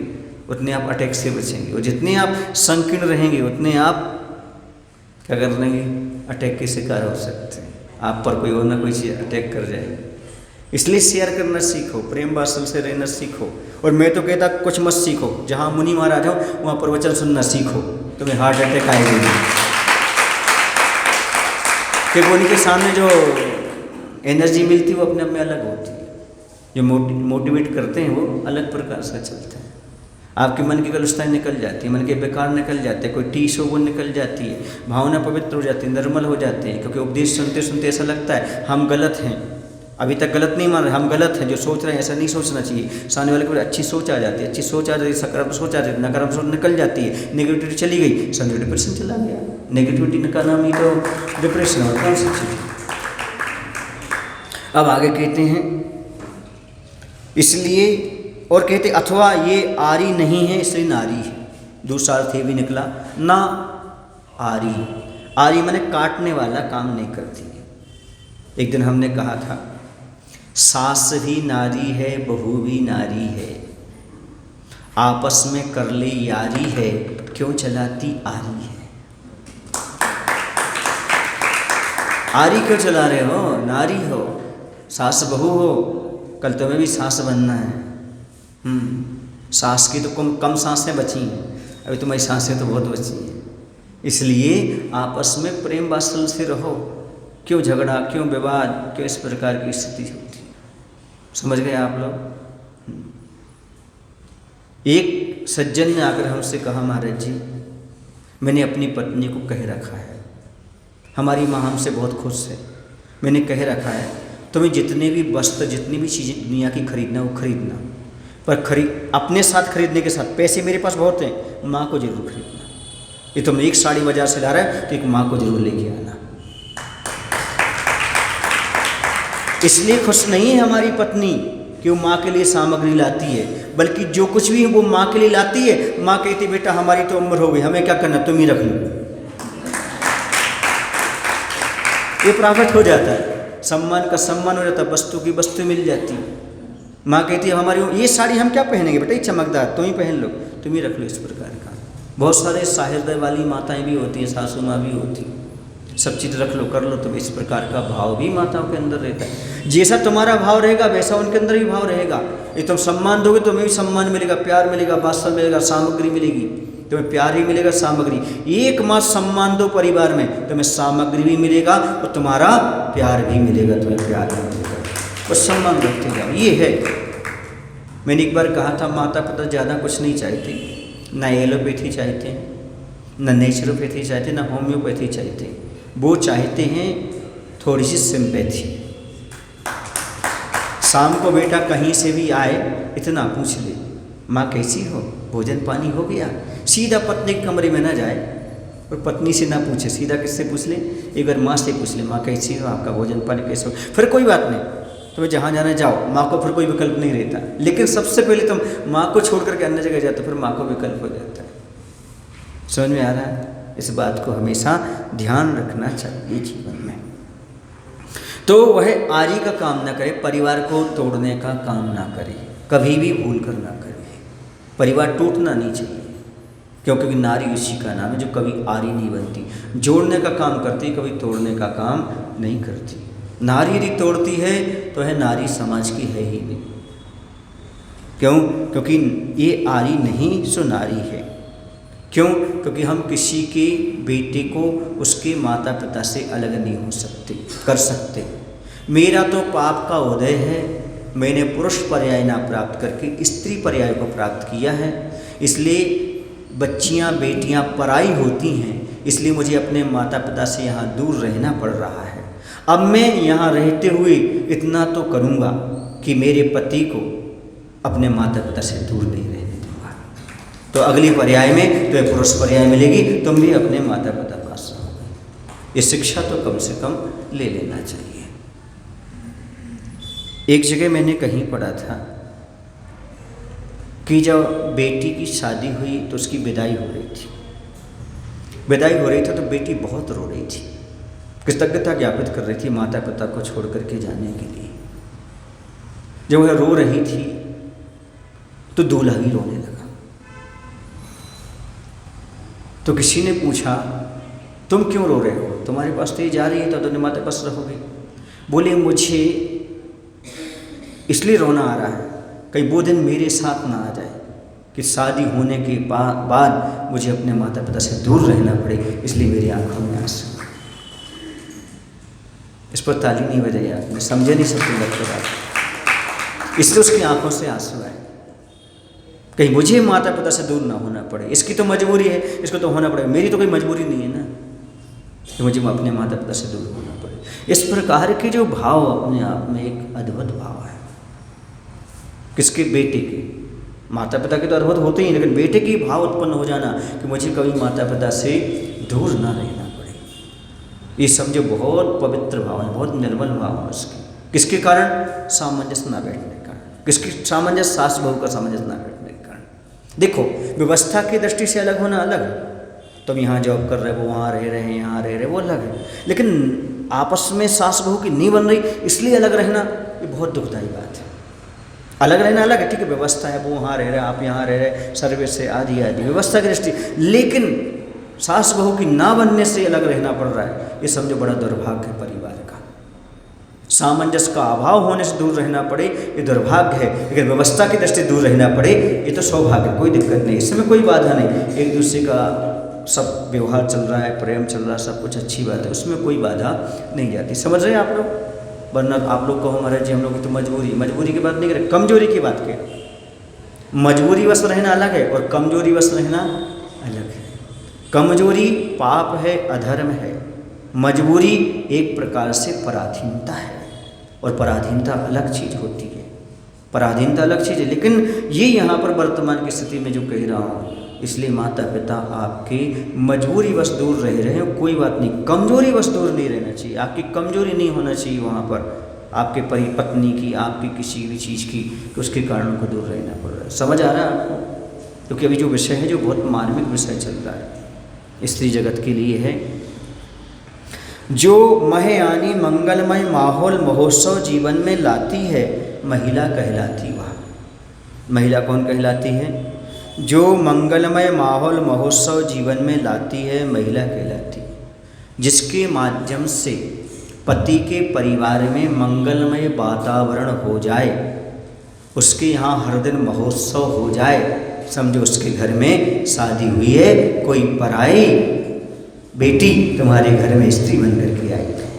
उतने आप अटैक से बचेंगे, और जितने आप संकीर्ण रहेंगे उतने आप क्या कर लेंगे? अटैक के शिकार हो सकते हैं। आप पर कोई और ना कोई चीज़ अटैक कर जाएगी। इसलिए शेयर करना सीखो, प्रेम वात्सल्य से रहना सीखो। और मैं तो कहता कुछ मत सीखो, जहाँ मुनि महाराज हो वहाँ प्रवचन सुनना सीखो, तुम्हें हार्ट अटैक आएगा नहीं। क्योंकि उनके सामने जो एनर्जी मिलती है वो अपने आप में अलग होती है। जो मोटिवेट करते हैं वो अलग प्रकार से चलते हैं। आपके मन की कलुषताएं निकल जाती है, मन के बेकार निकल जाते हैं, कोई टीस हो वो निकल जाती है, भावना पवित्र हो जाती है, निर्मल हो जाती है। क्योंकि उपदेश सुनते सुनते ऐसा लगता है हम गलत हैं, अभी तक गलत नहीं मान रहे, हम गलत हैं, जो सोच रहे हैं ऐसा नहीं सोचना चाहिए। सामने वाले को अच्छी सोच आ जाती है, अच्छी सोच आ जाती है, सकारात्मक सोच आ जाती है, नकारात्मक सोच निकल जाती है, नेगेटिविटी चली गई, समझो डिप्रेशन चला गया। नेगेटिविटी का नाम ही तो डिप्रेशन और कौन सी चीज़। अब आगे कहते हैं इसलिए, और कहते अथवा ये आरी नहीं है इसलिए नारी है। दूसरा अर्थ ये भी निकला ना आरी, आरी माने काटने वाला काम नहीं करती है। एक दिन हमने कहा था सास भी नारी है, बहू भी नारी है, आपस में कर ले यारी है, क्यों चलाती आरी है। आरी क्यों चला रहे हो? नारी हो, सास बहू हो, कल तुम्हें भी सास बनना है। सास की तो कम सांसें बची हैं, अभी तुम्हारी सांसें तो बहुत बची हैं। इसलिए आपस में प्रेम वात्सल्य से रहो। क्यों झगड़ा, क्यों विवाद, क्यों इस प्रकार की स्थिति होती है? समझ गए आप लोग? एक सज्जन ने आकर हमसे कहा, महाराज जी मैंने अपनी पत्नी को कह रखा है, हमारी माँ हमसे बहुत खुश है, मैंने कह रखा है तुम्हें जितने भी वस्त्र, जितनी भी चीज़ें दुनिया की खरीदना वो खरीदना, पर अपने साथ खरीदने के साथ पैसे मेरे पास बहुत हैं, माँ को जरूर खरीदना। ये तुम एक साड़ी बाजार से ला रहे है तो एक माँ को जरूर लेके आना। इसलिए खुश नहीं है हमारी पत्नी कि वो माँ के लिए सामग्री लाती है, बल्कि जो कुछ भी वो माँ के लिए लाती है, माँ कहती बेटा हमारी तो उम्र हो गई, हमें क्या करना, तुम ही रख लो। ये प्राप्त हो जाता है, सम्मान का सम्मान हो जाता है, वस्तु की वस्तु मिल जाती है। माँ कहती है हमारी ये साड़ी हम क्या पहनेंगे बेटा, ये चमकदार, तुम ही पहन लो, तुम ही रख लो। इस प्रकार का बहुत सारे साहृदय वाली माताएं भी होती हैं, सासू माँ भी होती, सब चीज़ रख लो, कर लो। तो इस प्रकार का भाव भी माताओं के अंदर रहता है। जैसा तुम्हारा भाव रहेगा वैसा उनके अंदर भी भाव रहेगा। ये तुम सम्मान दोगे तुम्हें भी सम्मान मिलेगा, प्यार मिलेगा, वात्सल्य मिलेगा, सामग्री मिलेगी, तुम्हें प्यार ही मिलेगा, सामग्री। एक मास सम्मान दो परिवार में, तुम्हें सामग्री भी मिलेगा और तुम्हारा प्यार भी मिलेगा, तुम्हें प्यार भी मिलेगा, बस सम्मान रखते जाओ। ये है, मैंने एक बार कहा था माता पिता ज़्यादा कुछ नहीं चाहते, ना एलोपैथी चाहते हैं, ना नेचुरोपैथी चाहते, ना होम्योपैथी चाहते, वो चाहते हैं थोड़ी सी सिंपैथी। शाम को बेटा कहीं से भी आए इतना पूछ ले, माँ कैसी हो, भोजन पानी हो गया। सीधा पत्नी के कमरे में ना जाए और पत्नी से ना पूछे, सीधा किससे पूछ ले, एक बार माँ से पूछ ले, माँ कैसी हो, आपका भोजन पानी कैसे हो। फिर कोई बात नहीं, तुम्हें जहाँ जाना जाओ, माँ को फिर कोई विकल्प नहीं रहता। लेकिन सबसे पहले तुम माँ को छोड़ करके अन्य जगह जाते, फिर माँ को विकल्प हो जाता है। समझ में आ रहा है? इस बात को हमेशा ध्यान रखना चाहिए जीवन में। तो वह आरी का काम ना करे, परिवार को तोड़ने का काम ना करे, कभी भी भूल कर ना करे। परिवार टूटना नहीं चाहिए, क्योंकि नारी उसी का नाम है जो कभी आरी नहीं बनती, जोड़ने का काम करती, कभी तोड़ने का काम नहीं करती। नारी यदि तोड़ती है तो है नारी समाज की है ही नहीं। क्यों? क्योंकि ये आरी नहीं सो नारी है। क्यों? क्योंकि हम किसी के बेटे को उसके माता पिता से अलग नहीं हो सकते, कर सकते। मेरा तो पाप का उदय है, मैंने पुरुष पर्याय ना प्राप्त करके स्त्री पर्याय को प्राप्त किया है, इसलिए बच्चियां बेटियां पराई होती हैं, इसलिए मुझे अपने माता पिता से यहाँ दूर रहना पड़ रहा है। अब मैं यहाँ रहते हुए इतना तो करूँगा कि मेरे पति को अपने माता पिता से दूर नहीं रहने दूँगा। तो अगली पर्याय में तो पुरुष पर्याय मिलेगी, तुम भी अपने माता पिता के पास रहोगे। ये शिक्षा तो कम से कम ले लेना चाहिए। एक जगह मैंने कहीं पढ़ा था कि जब बेटी की शादी हुई तो उसकी विदाई हो रही थी। विदाई हो रही थी तो बेटी बहुत रो रही थी, कृतज्ञता ज्ञापित कर रही थी माता पिता को छोड़ करके जाने के लिए। जब वह रो रही थी तो दूल्हा भी रोने लगा। तो किसी ने पूछा तुम क्यों रो रहे हो, तुम्हारे पास तो ये जा रही है तो तुम माता के पास रहोगे। बोले मुझे इसलिए रोना आ रहा है कहीं वो दिन मेरे साथ ना आ जाए कि शादी होने के बाद मुझे अपने माता पिता से दूर रहना पड़े, इसलिए मेरी आंखों में आंसू। इस पर ताली नहीं बजाई आपने, समझे नहीं सकते लगता बात, इसलिए उसकी आंखों से आंसू आए, कहीं मुझे माता पिता से दूर ना होना पड़े। इसकी तो मजबूरी है, इसको तो होना पड़ेगा, मेरी तो कोई मजबूरी नहीं है ना कि मुझे अपने माता पिता से दूर होना पड़े। इस प्रकार के जो भाव अपने आप में एक अद्भुत भाव है। किसके? बेटे के। माता पिता के तो अद्भुत होते ही, लेकिन बेटे की भाव उत्पन्न हो जाना कि मुझे कभी माता पिता से दूर ना रहना पड़े, ये समझो बहुत पवित्र भाव है, बहुत निर्मल भाव है उसके। किसके कारण? सामंजस्य ना बैठने के कारण। किसकी सामंजस्य? सास बहू का सामंजस्य ना बैठने के कारण। देखो व्यवस्था की दृष्टि से अलग होना अलग है, तुम यहाँ जॉब कर रहे हो, वो वहाँ रह रहे हैं, यहाँ रह रहे, वो अलग है। लेकिन आपस में सास बहू की नहीं बन रही, इसलिए अलग रहना ये बहुत दुखदायी बात है। अलग रहना अलग है, ठीक है, व्यवस्था है, वो वहाँ रह रहे, आप यहाँ रह रहे, सर्विस से आदि आदि व्यवस्था की दृष्टि, लेकिन सास बहू की ना बनने से अलग रहना पड़ रहा है, ये समझो बड़ा दुर्भाग्य है परिवार का। सामंजस्य का अभाव होने से दूर रहना पड़े ये दुर्भाग्य है, लेकिन व्यवस्था की दृष्टि दूर रहना पड़े ये तो सौभाग्य, कोई दिक्कत नहीं, इसमें कोई बाधा नहीं। एक दूसरे का सब व्यवहार चल रहा है, प्रेम चल रहा है, सब कुछ अच्छी बात है, उसमें कोई बाधा नहीं जाती। समझ रहे हैं आप लोग? वरना आप लोग कहो महाराज जी हम लोग की तो मजबूरी की बात नहीं करें, कमजोरी की बात करें। मजबूरी वश रहना अलग है और कमजोरी वश रहना अलग है। कमजोरी पाप है, अधर्म है। मजबूरी एक प्रकार से पराधीनता है, और पराधीनता अलग चीज़ होती है, पराधीनता अलग चीज़ है। लेकिन ये यहाँ पर वर्तमान की स्थिति में जो कह रहा हूँ, इसलिए माता पिता आपके मजबूरी वश दूर रह रहे हैं, कोई बात नहीं, कमजोरी वश दूर नहीं रहना चाहिए, आपकी कमजोरी नहीं होना चाहिए वहाँ पर, आपके पति पत्नी की, आपकी किसी भी चीज़ की, कि उसके कारण उनको दूर रहना पड़ रहा है। समझ आ रहा है आपको? क्योंकि अभी जो विषय है जो बहुत मार्मिक विषय चल रहा है स्त्री जगत के लिए है। जो महयानी मंगलमय माहौल महोत्सव जीवन में लाती है, महिला कहलाती वह। महिला कौन कहलाती है? जो मंगलमय माहौल महोत्सव जीवन में लाती है, महिला कहलाती है। जिसके माध्यम से पति के परिवार में मंगलमय वातावरण हो जाए, उसके यहाँ हर दिन महोत्सव हो जाए, समझो उसके घर में शादी हुई है, कोई पराई बेटी तुम्हारे घर में स्त्री बन करके आई है।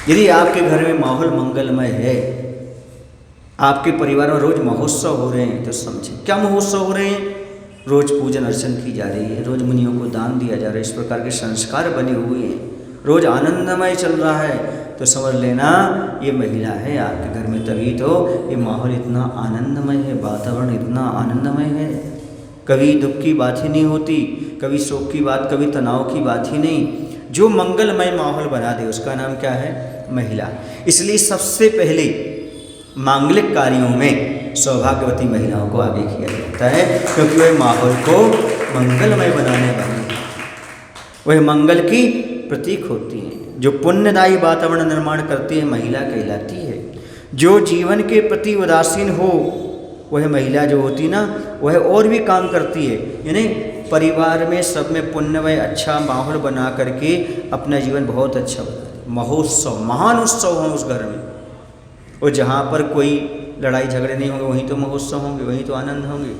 यदि आपके घर में माहौल मंगलमय है, आपके परिवार में रोज महोत्सव हो रहे हैं, तो समझे क्या महोत्सव हो रहे हैं? रोज पूजन अर्चन की जा रही है, रोज मुनियों को दान दिया जा रहा है, इस प्रकार के संस्कार बने हुए हैं, रोज आनंदमय चल रहा है, तो समझ लेना ये महिला है आपके घर में। तभी तो ये माहौल इतना आनंदमय है, वातावरण इतना आनंदमय है, कभी दुख की बात ही नहीं होती, कभी शोक की बात, कभी तनाव की बात ही नहीं। जो मंगलमय माहौल बना दे उसका नाम क्या है? महिला। इसलिए सबसे पहले मांगलिक कार्यों में सौभाग्यवती महिलाओं को आगे किया जाता है, क्योंकि वह माहौल को मंगलमय बनाने वाली है, वह मंगल की प्रतीक होती हैं। जो पुण्यदायी वातावरण निर्माण करती है, महिला कहलाती है। जो जीवन के प्रति उदासीन हो, वह महिला जो होती ना, वह और भी काम करती है, यानी परिवार में सब में पुण्यमय अच्छा माहौल बना करके अपना जीवन बहुत अच्छा बना। महोत्सव, महान उत्सव हो उस घर में, और जहाँ पर कोई लड़ाई झगड़े नहीं होंगे वहीं तो महोत्सव होंगे, वहीं तो आनंद होंगे।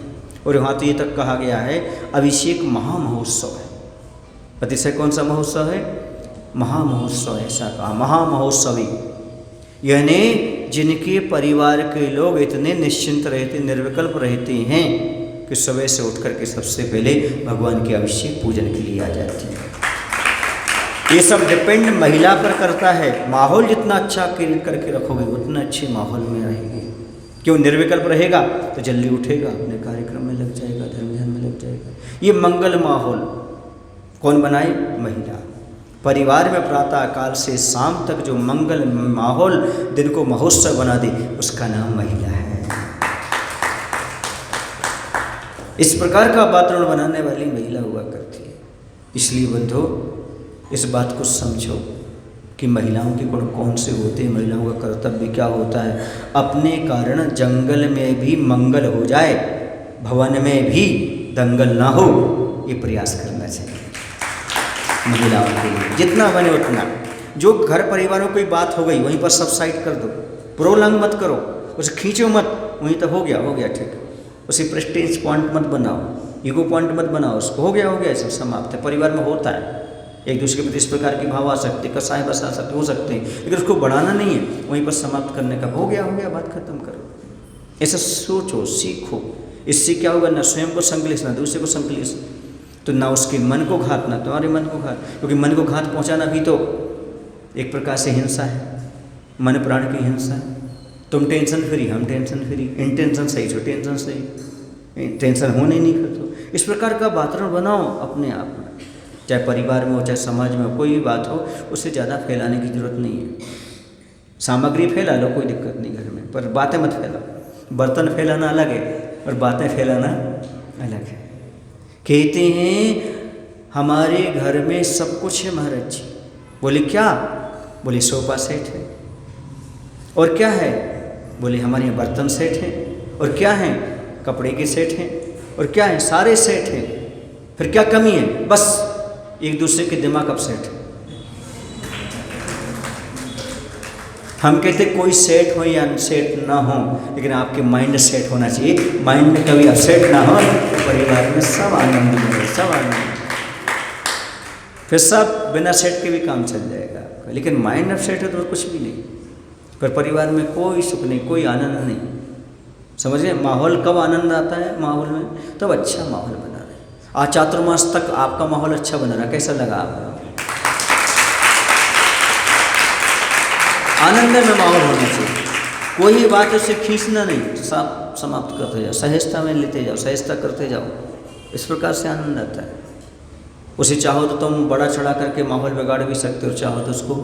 और वहाँ तो ये तक कहा गया है अभिषेक महामहोत्सव है। अतिशय कौन सा महोत्सव है? महामहोत्सव, ऐसा कहा, महामहोत्सवी। यानी जिनके परिवार के लोग इतने निश्चिंत रहते, निर्विकल्प रहते हैं कि सुबह से उठ करके सबसे पहले भगवान के अभिषेक पूजन के लिए आ जाते हैं। ये सब डिपेंड महिला पर करता है। माहौल जितना अच्छा क्रिएट करके रखोगे उतना अच्छे माहौल में रहेगी। क्यों? निर्विकल्प रहेगा तो जल्दी उठेगा, अपने कार्यक्रम में लग जाएगा, धर्म ध्यान में लग जाएगा। ये मंगल माहौल कौन बनाए? महिला। परिवार में प्रातः काल से शाम तक जो मंगल माहौल दिन को महोत्सव बना दे, उसका नाम महिला है। इस प्रकार का वातावरण बनाने वाली महिला हुआ करती है। इसलिए बंधो इस बात को समझो कि महिलाओं के गुण कौन से होते हैं, महिलाओं का कर्तव्य क्या होता है। अपने कारण जंगल में भी मंगल हो जाए, भवन में भी दंगल ना हो, ये प्रयास करना चाहिए महिलाओं के लिए, जितना बने उतना। जो घर परिवार में कोई बात हो गई वहीं पर सब साइड कर दो, प्रोलॉन्ग मत करो, उसे खींचो मत, वहीं तक हो गया ठीक। उसे प्रेस्टीज पॉइंट मत बनाओ, ईगो पॉइंट मत बनाओ, उसको हो गया सब समाप्त है। परिवार में होता है, एक दूसरे के प्रति इस प्रकार की भाव आ सकते, कसाय बसा सकते, हो सकते हैं, लेकिन उसको बढ़ाना नहीं है, वहीं पर समाप्त करने का। हो गया बात खत्म करो। ऐसा सोचो, सीखो। इससे क्या होगा? ना स्वयं को संकलेश, ना दूसरे को संकलेश, तो ना उसके मन को घात, ना तुम्हारे मन को घात। क्योंकि मन को घात पहुंचाना भी तो एक प्रकार से हिंसा है, मन प्राण की हिंसा है। तुम टेंशन फ्री, हम टेंशन फ्री, इंटेंशन सही तो टेंशन सही, टेंशन होने नहीं फिर तो। इस प्रकार का वातावरण बनाओ अपने आप में, चाहे परिवार में हो, चाहे समाज में हो, कोई भी बात हो, उससे ज़्यादा फैलाने की जरूरत नहीं है। सामग्री फैला लो, कोई दिक्कत नहीं घर में, पर बातें मत फैलाओ। बर्तन फैलाना अलग है और बातें फैलाना अलग है। कहते हैं हमारे घर में सब कुछ है महाराज जी। बोले क्या? बोले सोफा सेट है। और क्या है? बोले हमारे यहाँ बर्तन सेट है। और क्या है? कपड़े के सेट हैं। और क्या है? सारे सेट हैं। फिर क्या कमी है? बस एक दूसरे के दिमाग अपसेट है। हम कहते कोई सेट हो या अनसेट ना हो, लेकिन आपके माइंड सेट होना चाहिए। माइंड कभी अपसेट ना हो तो परिवार में सब आनंद मिले, सब आनंद, फिर सब बिना सेट के भी काम चल जाएगा। लेकिन माइंड अपसेट है तो कुछ भी नहीं, फिर परिवार में कोई सुख नहीं, कोई आनंद नहीं। समझिए, माहौल कब आनंद आता है माहौल में? तब अच्छा माहौल बना रहे। आज चातुर्मास तक आपका माहौल अच्छा बना रहा, कैसा लगा आपको? आनंद में माहौल होना चाहिए, कोई बात उसे खींचना नहीं, सब समाप्त करते जाओ, सहजता में लेते जाओ, सहजता करते जाओ, इस प्रकार से आनंद आता है। उसे चाहो तो तुम बड़ा चढ़ा करके माहौल बिगाड़ भी सकते हो, चाहो तो उसको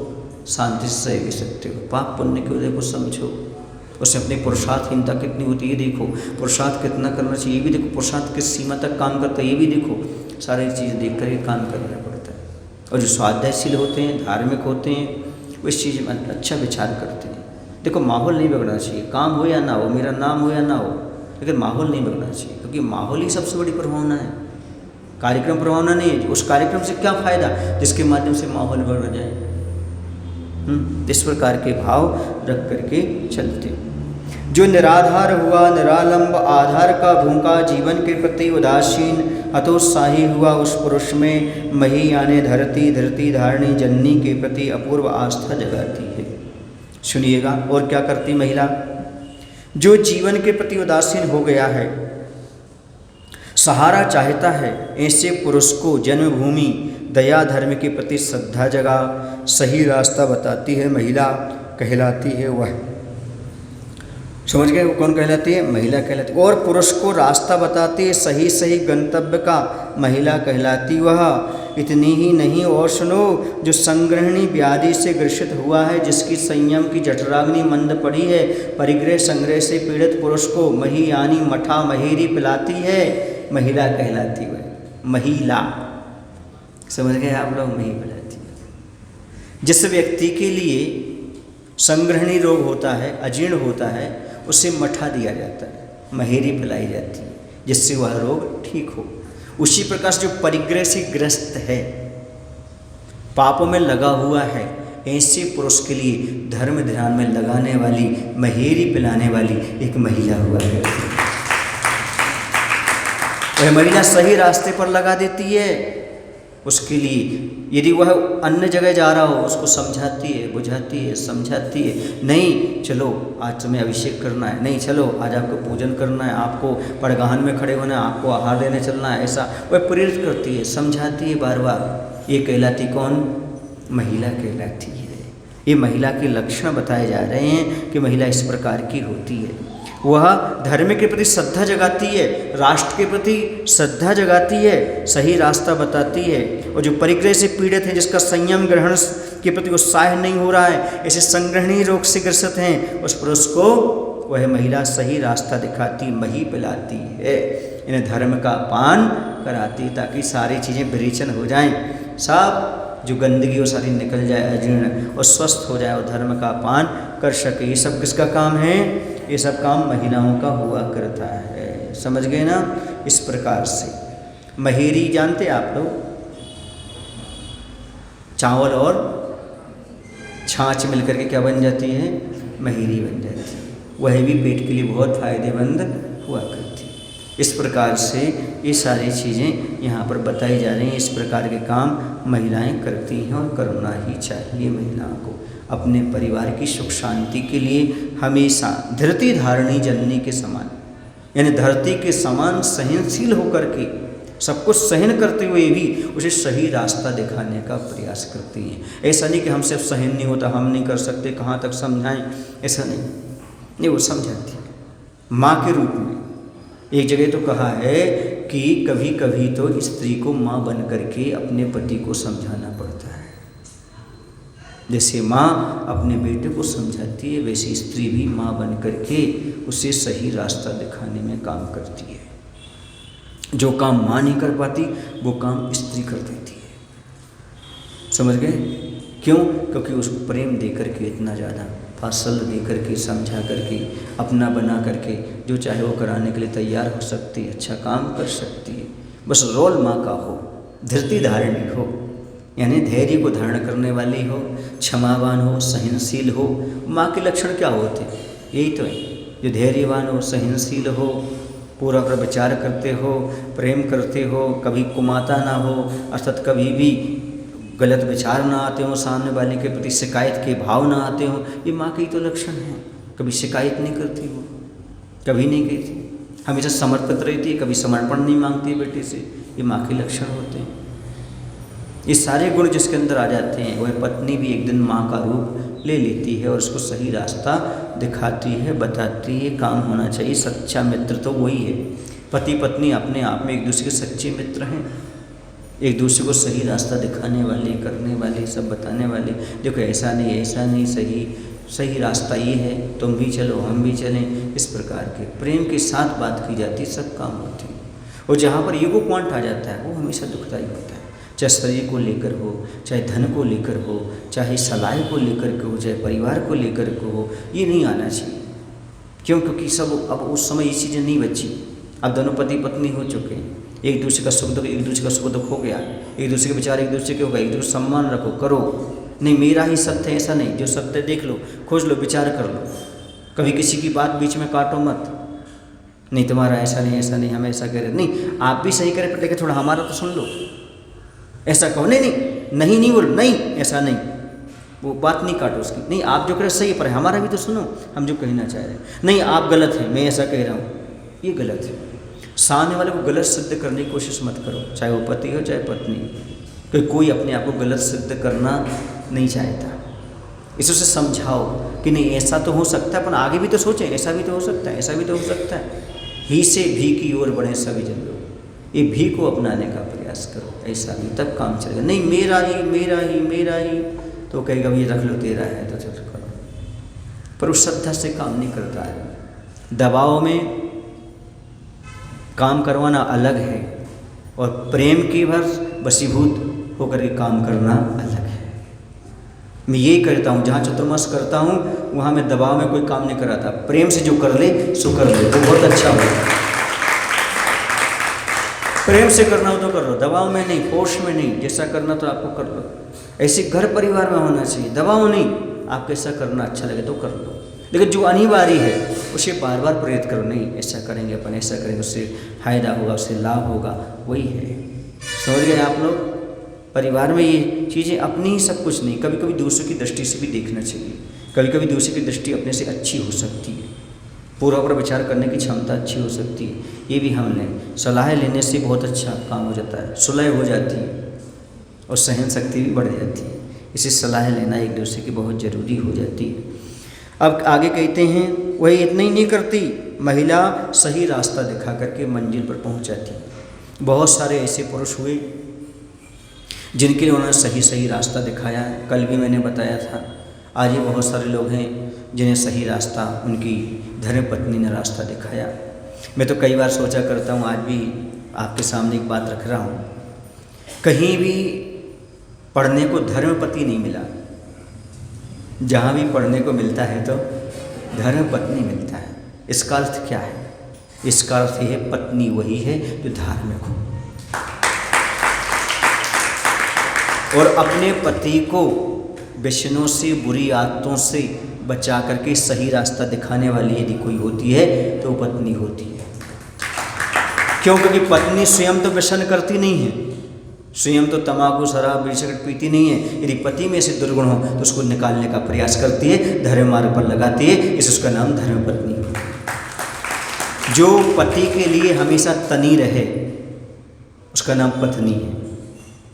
शांति से सह भी सकते हो। पाप पुण्य की उदय को समझो, उसे अपनी पुरुषार्थहीनता कितनी होती है ये देखो, पुरुषार्थ कितना करना चाहिए ये भी देखो, पुरुषार्थ किस सीमा तक काम करता है ये भी देखो, सारी चीज़ देख कर ही काम करना पड़ता है। और जो स्वाध्यायशील होते हैं, धार्मिक होते हैं, वो इस चीज़ में अच्छा विचार करते हैं। देखो, माहौल नहीं बिगड़ना चाहिए, काम हो या ना हो, मेरा नाम हो या ना हो, लेकिन माहौल नहीं बिगड़ना चाहिए, क्योंकि माहौल ही सबसे बड़ी प्रभावना है। कार्यक्रम प्रभावना नहीं है। उस कार्यक्रम से क्या फ़ायदा जिसके माध्यम से माहौल बढ़ जाए। इस प्रकार के भाव रख करके चलते। जो निराधार हुआ, निरालंब, आधार का भूखा, जीवन के प्रति उदासीन, हतोत्साही हुआ, उस पुरुष में मही यानी धरती, धरती धारणी जननी के प्रति अपूर्व आस्था जगाती है। सुनिएगा, और क्या करती महिला? जो जीवन के प्रति उदासीन हो गया है, सहारा चाहता है, ऐसे पुरुष को जन्मभूमि दया धर्म के प्रति श्रद्धा जगा सही रास्ता बताती है महिला, कहलाती है वह। समझ गए? वो कौन कहलाती है? महिला कहलाती है। और पुरुष को रास्ता बताती है सही सही गंतव्य का, महिला कहलाती वह। इतनी ही नहीं, और सुनो, जो संग्रहणी व्याधि से ग्रसित हुआ है, जिसकी संयम की जठराग्नि मंद पड़ी है, परिग्रह संग्रह से पीड़ित पुरुष को मही यानी मठा महेरी पिलाती है, महिला कहलाती वह। महिला, समझ गए आप लोग? मही पिलाती है। जिस व्यक्ति के लिए संग्रहणी रोग होता है, अजीर्ण होता है, उसे मठा दिया जाता है, महेरी पिलाई जाती है, जिससे वह रोग ठीक हो। उसी प्रकार से जो परिग्रह से ग्रस्त है, पापों में लगा हुआ है, ऐसे पुरुष के लिए धर्म ध्यान में लगाने वाली, महेरी पिलाने वाली एक महिला हुआ करती है। वह महिला सही रास्ते पर लगा देती है उसके लिए। यदि वह अन्य जगह जा रहा हो, उसको समझाती है, बुझाती है, समझाती है। नहीं, चलो आज तुम्हें अभिषेक करना है, नहीं चलो आज आपको पूजन करना है, आपको पड़गाहन में खड़े होना है, आपको आहार देने चलना है, ऐसा वह प्रेरित करती है, समझाती है बार बार। ये कहलाती कौन? महिला कहलाती है। ये महिला के लक्षण बताए जा रहे हैं कि महिला इस प्रकार की होती है। वह धर्म के प्रति श्रद्धा जगाती है, राष्ट्र के प्रति श्रद्धा जगाती है, सही रास्ता बताती है। और जो परिग्रह से पीड़ित हैं, जिसका संयम ग्रहण के प्रति उत्साह नहीं हो रहा है, ऐसे संग्रहणी रोग से ग्रसित हैं, उस पुरुष को वह महिला सही रास्ता दिखाती, मही पिलाती है, इन्हें धर्म का पान कराती, ताकि सारी चीज़ें विरेचन हो जाएं, सब जो गंदगी वो सारी निकल जाए, अजीर्ण और स्वस्थ हो जाए और धर्म का पान कर सके। ये सब किसका काम है? ये सब काम महिलाओं का हुआ करता है। समझ गए ना? इस प्रकार से महेरी जानते आप लोग? चावल और छाछ मिलकर के क्या बन जाती है? महेरी बन जाती है। वह भी पेट के लिए बहुत फायदेमंद हुआ करती है। इस प्रकार से ये सारी चीज़ें यहाँ पर बताई जा रही हैं। इस प्रकार के काम महिलाएं करती हैं और करना ही चाहिए। महिलाओं को अपने परिवार की सुख शांति के लिए हमेशा धरती धारणी जननी के समान, यानी धरती के समान सहनशील होकर के सब कुछ सहन करते हुए भी उसे सही रास्ता दिखाने का प्रयास करती हैं। ऐसा नहीं कि हमसे सहन नहीं होता, हम नहीं कर सकते, कहाँ तक समझाएं, ऐसा नहीं, वो समझाती है माँ के रूप में। एक जगह तो कहा है कि कभी कभी तो स्त्री को माँ बन करके अपने पति को समझाना पड़ता है। जैसे माँ अपने बेटे को समझाती है, वैसे स्त्री भी माँ बन करके उसे सही रास्ता दिखाने में काम करती है। जो काम माँ नहीं कर पाती वो काम स्त्री कर देती है। समझ गए? क्यों? क्योंकि उसको प्रेम दे करके, इतना ज़्यादा फासल्य दे करके, समझा करके, अपना बना करके जो चाहे वो कराने के लिए तैयार हो सकती है, अच्छा काम कर सकती है। बस रोल माँ का हो, धरती धारणी हो, यानी धैर्य को धारण करने वाली हो, क्षमावान हो, सहनशील हो। माँ के लक्षण क्या होते हैं? यही तो है, जो धैर्यवान हो, सहनशील हो, पूरा पर विचार करते हो, प्रेम करते हो, कभी कुमाता ना हो, अर्थात कभी भी गलत विचार ना आते हो, सामने वाले के प्रति शिकायत के भाव ना आते हो। ये माँ के ही तो लक्षण हैं। कभी शिकायत नहीं करती वो, कभी नहीं कहती, हमेशा समर्पित रहती है, कभी समर्पण नहीं मांगती बेटे से। ये माँ के लक्षण होते हैं। ये सारे गुण जिसके अंदर आ जाते हैं, वह पत्नी भी एक दिन माँ का रूप ले लेती है और उसको सही रास्ता दिखाती है, बताती है, काम होना चाहिए। सच्चा मित्र तो वही है। पति पत्नी अपने आप में एक दूसरे के सच्चे मित्र हैं, एक दूसरे को सही रास्ता दिखाने वाले, करने वाले, सब बताने वाले। देखो ऐसा नहीं, ऐसा नहीं, सही सही रास्ता ये है, तुम भी चलो, हम भी चलें। इस प्रकार के प्रेम के साथ बात की जाती, सब काम होती है। और जहाँ पर ईगो पॉइंट आ जाता है, वो हमेशा दुखदायी होता है। चाहे शरीर को लेकर हो, चाहे धन को लेकर हो, चाहे सलाह को लेकर के हो, चाहे परिवार को लेकर के हो, ये नहीं आना चाहिए। क्यों? क्योंकि सब अब उस समय ये चीज़ें नहीं बची। अब दोनों पति पत्नी हो चुके हैं, एक दूसरे का सुख दुख, एक दूसरे का सुख दुख हो गया, एक दूसरे के विचार एक दूसरे के हो गए, एक दूसरे को सम्मान रखो, करो। नहीं मेरा ही सत्य है, ऐसा नहीं। जो सत्य है देख लो, खोज लो, विचार कर लो। कभी किसी की बात बीच में काटो मत। नहीं तुम्हारा ऐसा नहीं, ऐसा नहीं, हम ऐसा कह रहे नहीं, आप भी सही करें, लेकिन थोड़ा हमारा तो सुन लो। ऐसा कहो, नहीं नहीं नहीं नहीं बोल, नहीं ऐसा नहीं, वो बात नहीं काटो उसकी। नहीं आप जो कह रहे सही, पर हमारा भी तो सुनो, हम जो कहना चाह रहे हैं। नहीं आप गलत हैं, मैं ऐसा कह रहा हूँ, ये गलत है। सामने वाले को गलत सिद्ध करने की कोशिश मत करो, चाहे वो पति हो चाहे पत्नी, क्योंकि कोई अपने आप को गलत सिद्ध करना नहीं चाहता। इसे उसे समझाओ कि नहीं ऐसा तो हो सकता है, पर आगे भी तो सोचें, ऐसा भी तो हो सकता है, ऐसा भी तो हो सकता है। ही से भी की ओर बढ़े सभी जन लोग, ये भी को अपनाने का प्रयास करो, ऐसा भी तब काम चलेगा। नहीं मेरा ही मेरा ही मेरा ही, तो कहेगा ये रख लो, तेरा है तो चलो करो, पर उस श्रद्धा से काम नहीं करता है। दबाव में काम करवाना अलग है, और प्रेम की वशीभूत होकर के काम करना अलग है। मैं यही करता हूँ, जहाँ चतुर्मास करता हूँ वहाँ मैं दबाव में कोई काम नहीं कराता। प्रेम से जो कर ले सो कर ले, वो बहुत अच्छा होगा। प्रेम से करना हो तो कर लो, दबाव में नहीं, फोर्स में नहीं। जैसा करना तो आपको कर लो। ऐसे घर परिवार में होना चाहिए, दबाव नहीं। आपको ऐसा करना अच्छा लगे तो कर लो, लेकिन जो अनिवार्य है उसे बार बार प्रेरित करो। नहीं ऐसा करेंगे अपन, ऐसा करेंगे, उससे फायदा होगा, उससे लाभ होगा, वही है। समझ गए आप लोग? परिवार में ये चीज़ें अपनी ही सब कुछ नहीं, कभी कभी दूसरों की दृष्टि से भी देखना चाहिए। कभी कभी दूसरे की दृष्टि अपने से अच्छी हो सकती है, पूरा पर विचार करने की क्षमता अच्छी हो सकती है। ये भी हम लें, सलाह लेने से बहुत अच्छा काम हो जाता है, सुलह हो जाती है और सहन शक्ति भी बढ़ जाती है। इसे सलाह लेना एक दूसरे की बहुत ज़रूरी हो जाती है। अब आगे कहते हैं, वही इतना ही नहीं करती, महिला सही रास्ता दिखा करके मंजिल पर पहुंच जाती है। बहुत सारे ऐसे पुरुष हुए जिनके लिए उन्होंने सही सही रास्ता दिखाया है। कल भी मैंने बताया था। आज भी बहुत सारे लोग हैं जिन्हें सही रास्ता उनकी धर्मपत्नी ने रास्ता दिखाया। मैं तो कई बार सोचा करता हूँ, आज भी आपके सामने एक बात रख रहा हूँ, कहीं भी पढ़ने को धर्मपति नहीं मिला। जहाँ भी पढ़ने को मिलता है तो धर्मपत्नी मिलता है। इसका अर्थ क्या है? इसका अर्थ है पत्नी वही है जो धार्मिक हो और अपने पति को व्यसनों से, बुरी आदतों से बचा करके सही रास्ता दिखाने वाली यदि कोई होती है तो पत्नी होती है। क्यों? क्योंकि पत्नी स्वयं तो व्यसन करती नहीं है, स्वयं तो तंबाकू, शराब, बीड़ी सिगरेट पीती नहीं है। यदि पति में से दुर्गुण हो तो उसको निकालने का प्रयास करती है, धर्म मार्ग पर लगाती है, इस उसका नाम धर्मपत्नी है। जो पति के लिए हमेशा तनी रहे उसका नाम पत्नी है,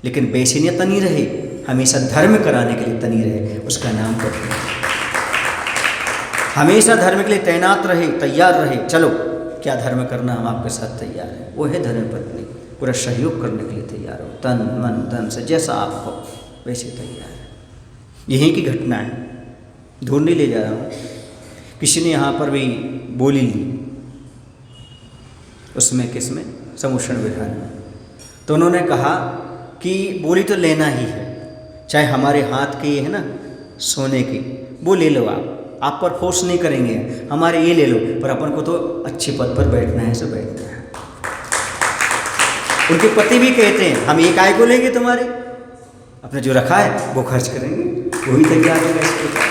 लेकिन बेसिनिया तनी रहे, हमेशा धर्म कराने के लिए तनी रहे, उसका नाम पत्नी है। हमेशा धर्म के लिए तैनात रहे, तैयार रहे, चलो क्या धर्म करना हम आपके साथ तैयार हैं, वो है धर्मपत्नी। पूरा सहयोग करने के लिए तैयार हो, तन मन धन से, जैसा आप हो वैसे तैयार है। यहीं की घटना है, दूर नहीं ले जा रहा हूँ। किसी ने यहाँ पर भी बोली ली, उसमें किसमें, समुषण विधान में, तो उन्होंने कहा कि बोली तो लेना ही है, चाहे हमारे हाथ के ये है ना सोने की, वो ले लो आप पर फोर्स नहीं करेंगे, हमारे ये ले लो, पर अपन को तो अच्छे पद पर बैठना है, सब बैठना है। उनके पति भी कहते हैं हम ये काय को लेंगे तुम्हारे, अपने जो रखा है वो खर्च करेंगे, वही तैयार होगा इस प्रकार।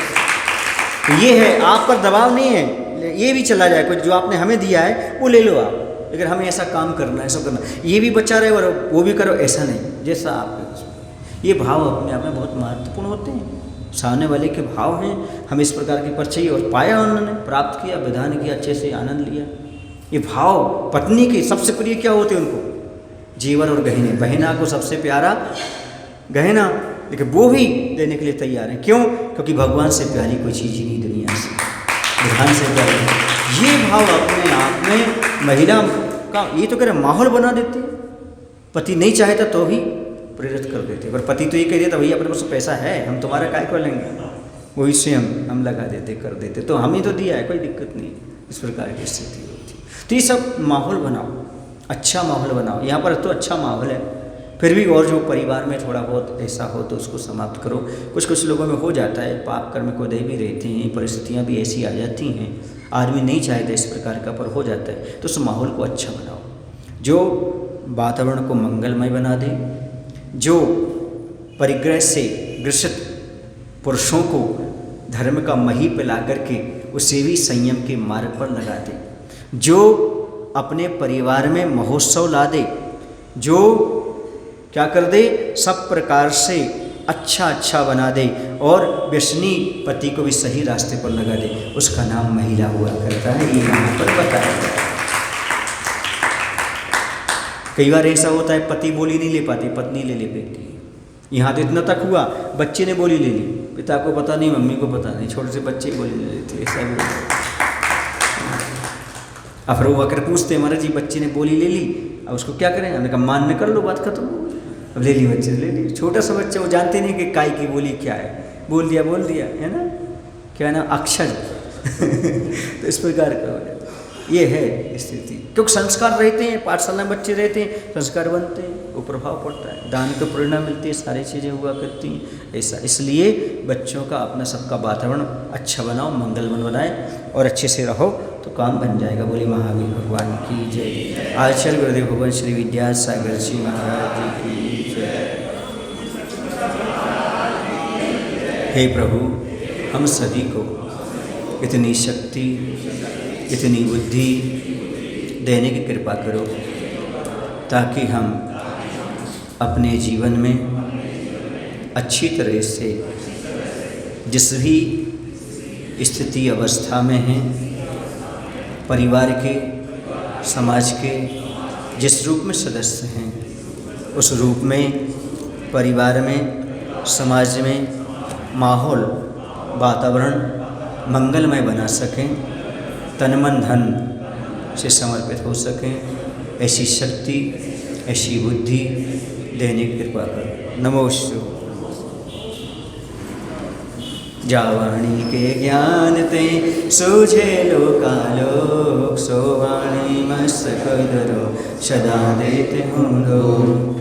तो ये है, आप पर दबाव नहीं है, ये भी चला जाए, कुछ जो आपने हमें दिया है वो ले लो आप, लेकिन हमें ऐसा काम करना है, ऐसा करना, ये भी बचा रहे और वो भी करो, ऐसा नहीं, जैसा आप। ये भाव अपने आप में बहुत महत्वपूर्ण होते हैं, सामने वाले के भाव हैं, हम इस प्रकार की परिचय और पाया, उन्होंने प्राप्त किया, विधान किया, अच्छे से आनंद लिया। ये भाव पत्नी के सबसे प्रिय क्या होते हैं उनको? जीवन और गहने। बहना को सबसे प्यारा गहना, लेकिन वो भी देने के लिए तैयार हैं। क्यों? क्योंकि भगवान से प्यारी कोई चीज़ ही नहीं दुनिया से, विधान से प्यारी। ये भाव अपने आप में महिला का, ये तो कह रहे माहौल बना देते। पति नहीं चाहता तो भी प्रेरित कर देते, पर पति तो ये कह देता भैया अपने पास पैसा है, हम तुम्हारा काय को लेंगे, वही स्वयं हम लगा देते, कर देते, तो हमें तो दिया है, कोई दिक्कत नहीं। इस प्रकार की स्थिति होती। तो ये सब माहौल बनाओ, अच्छा माहौल बनाओ। यहाँ पर तो अच्छा माहौल है, फिर भी और जो परिवार में थोड़ा बहुत ऐसा हो तो उसको समाप्त करो। कुछ कुछ लोगों में हो जाता है, पाप कर्म को दे भी रहते हैं, परिस्थितियाँ भी ऐसी आ जाती हैं, आदमी नहीं चाहता इस प्रकार का, पर हो जाता है। तो उस माहौल को अच्छा बनाओ जो वातावरण को मंगलमय बना दे, जो परिग्रह से ग्रसित पुरुषों को धर्म का मही पिला करके उसे भी संयम के मार्ग पर लगा दे, जो अपने परिवार में महोत्सव ला दे, जो क्या कर दे, सब प्रकार से अच्छा बना दे और व्यसनी पति को भी सही रास्ते पर लगा दे, उसका नाम महिला हुआ करता है। ये यहाँ पर बताया गया। कई बार ऐसा होता है पति बोली नहीं ले पाती, पत्नी ले पाती है। यहाँ तो इतना तक हुआ, बच्चे ने बोली ले ली, पिता को पता नहीं, मम्मी को पता नहीं, छोटे से बच्चे ही बोली ले लेते, ऐसा भी होता है। अब फिर वो आकर पूछते हमारे जी बच्चे ने बोली ले ली, अब उसको क्या करें? हमने कहा मान्य कर लो, बात खत्म। अब ले ली, बच्चे ने ले ली। छोटा सा बच्चा, वो जानते नहीं कि काय की बोली क्या है, बोल दिया है ना, क्या ना अक्षर तो इस प्रकार का ये है स्थिति। क्योंकि संस्कार रहते हैं, पाठशाला में बच्चे रहते हैं, संस्कार बनते हैं, वो प्रभाव पड़ता है, दान को प्रेरणा मिलती है, सारी चीज़ें हुआ करती हैं ऐसा। इसलिए बच्चों का अपना सबका वातावरण अच्छा बनाओ, मंगलमय बनाए और अच्छे से रहो तो काम बन जाएगा। बोली महावीर भगवान की जय। आचार्य गुरुदेव भगवान श्री विद्यासागर जी महाराज जी की जय। हे प्रभु, हम सभी को इतनी शक्ति, इतनी बुद्धि देने की कृपा करो ताकि हम अपने जीवन में अच्छी तरह से जिस भी स्थिति अवस्था में हैं, परिवार के, समाज के जिस रूप में सदस्य हैं, उस रूप में परिवार में, समाज में माहौल, वातावरण मंगलमय बना सकें, तन मन धन से समर्पित हो सकें, ऐसी शक्ति, ऐसी बुद्धि देने की कृपा करो। नमो शिवाय। जावाणी के ज्ञान ते सूझे लोकालोक, सो वाणी मस्तक धरो सदा देते हूँ लोक।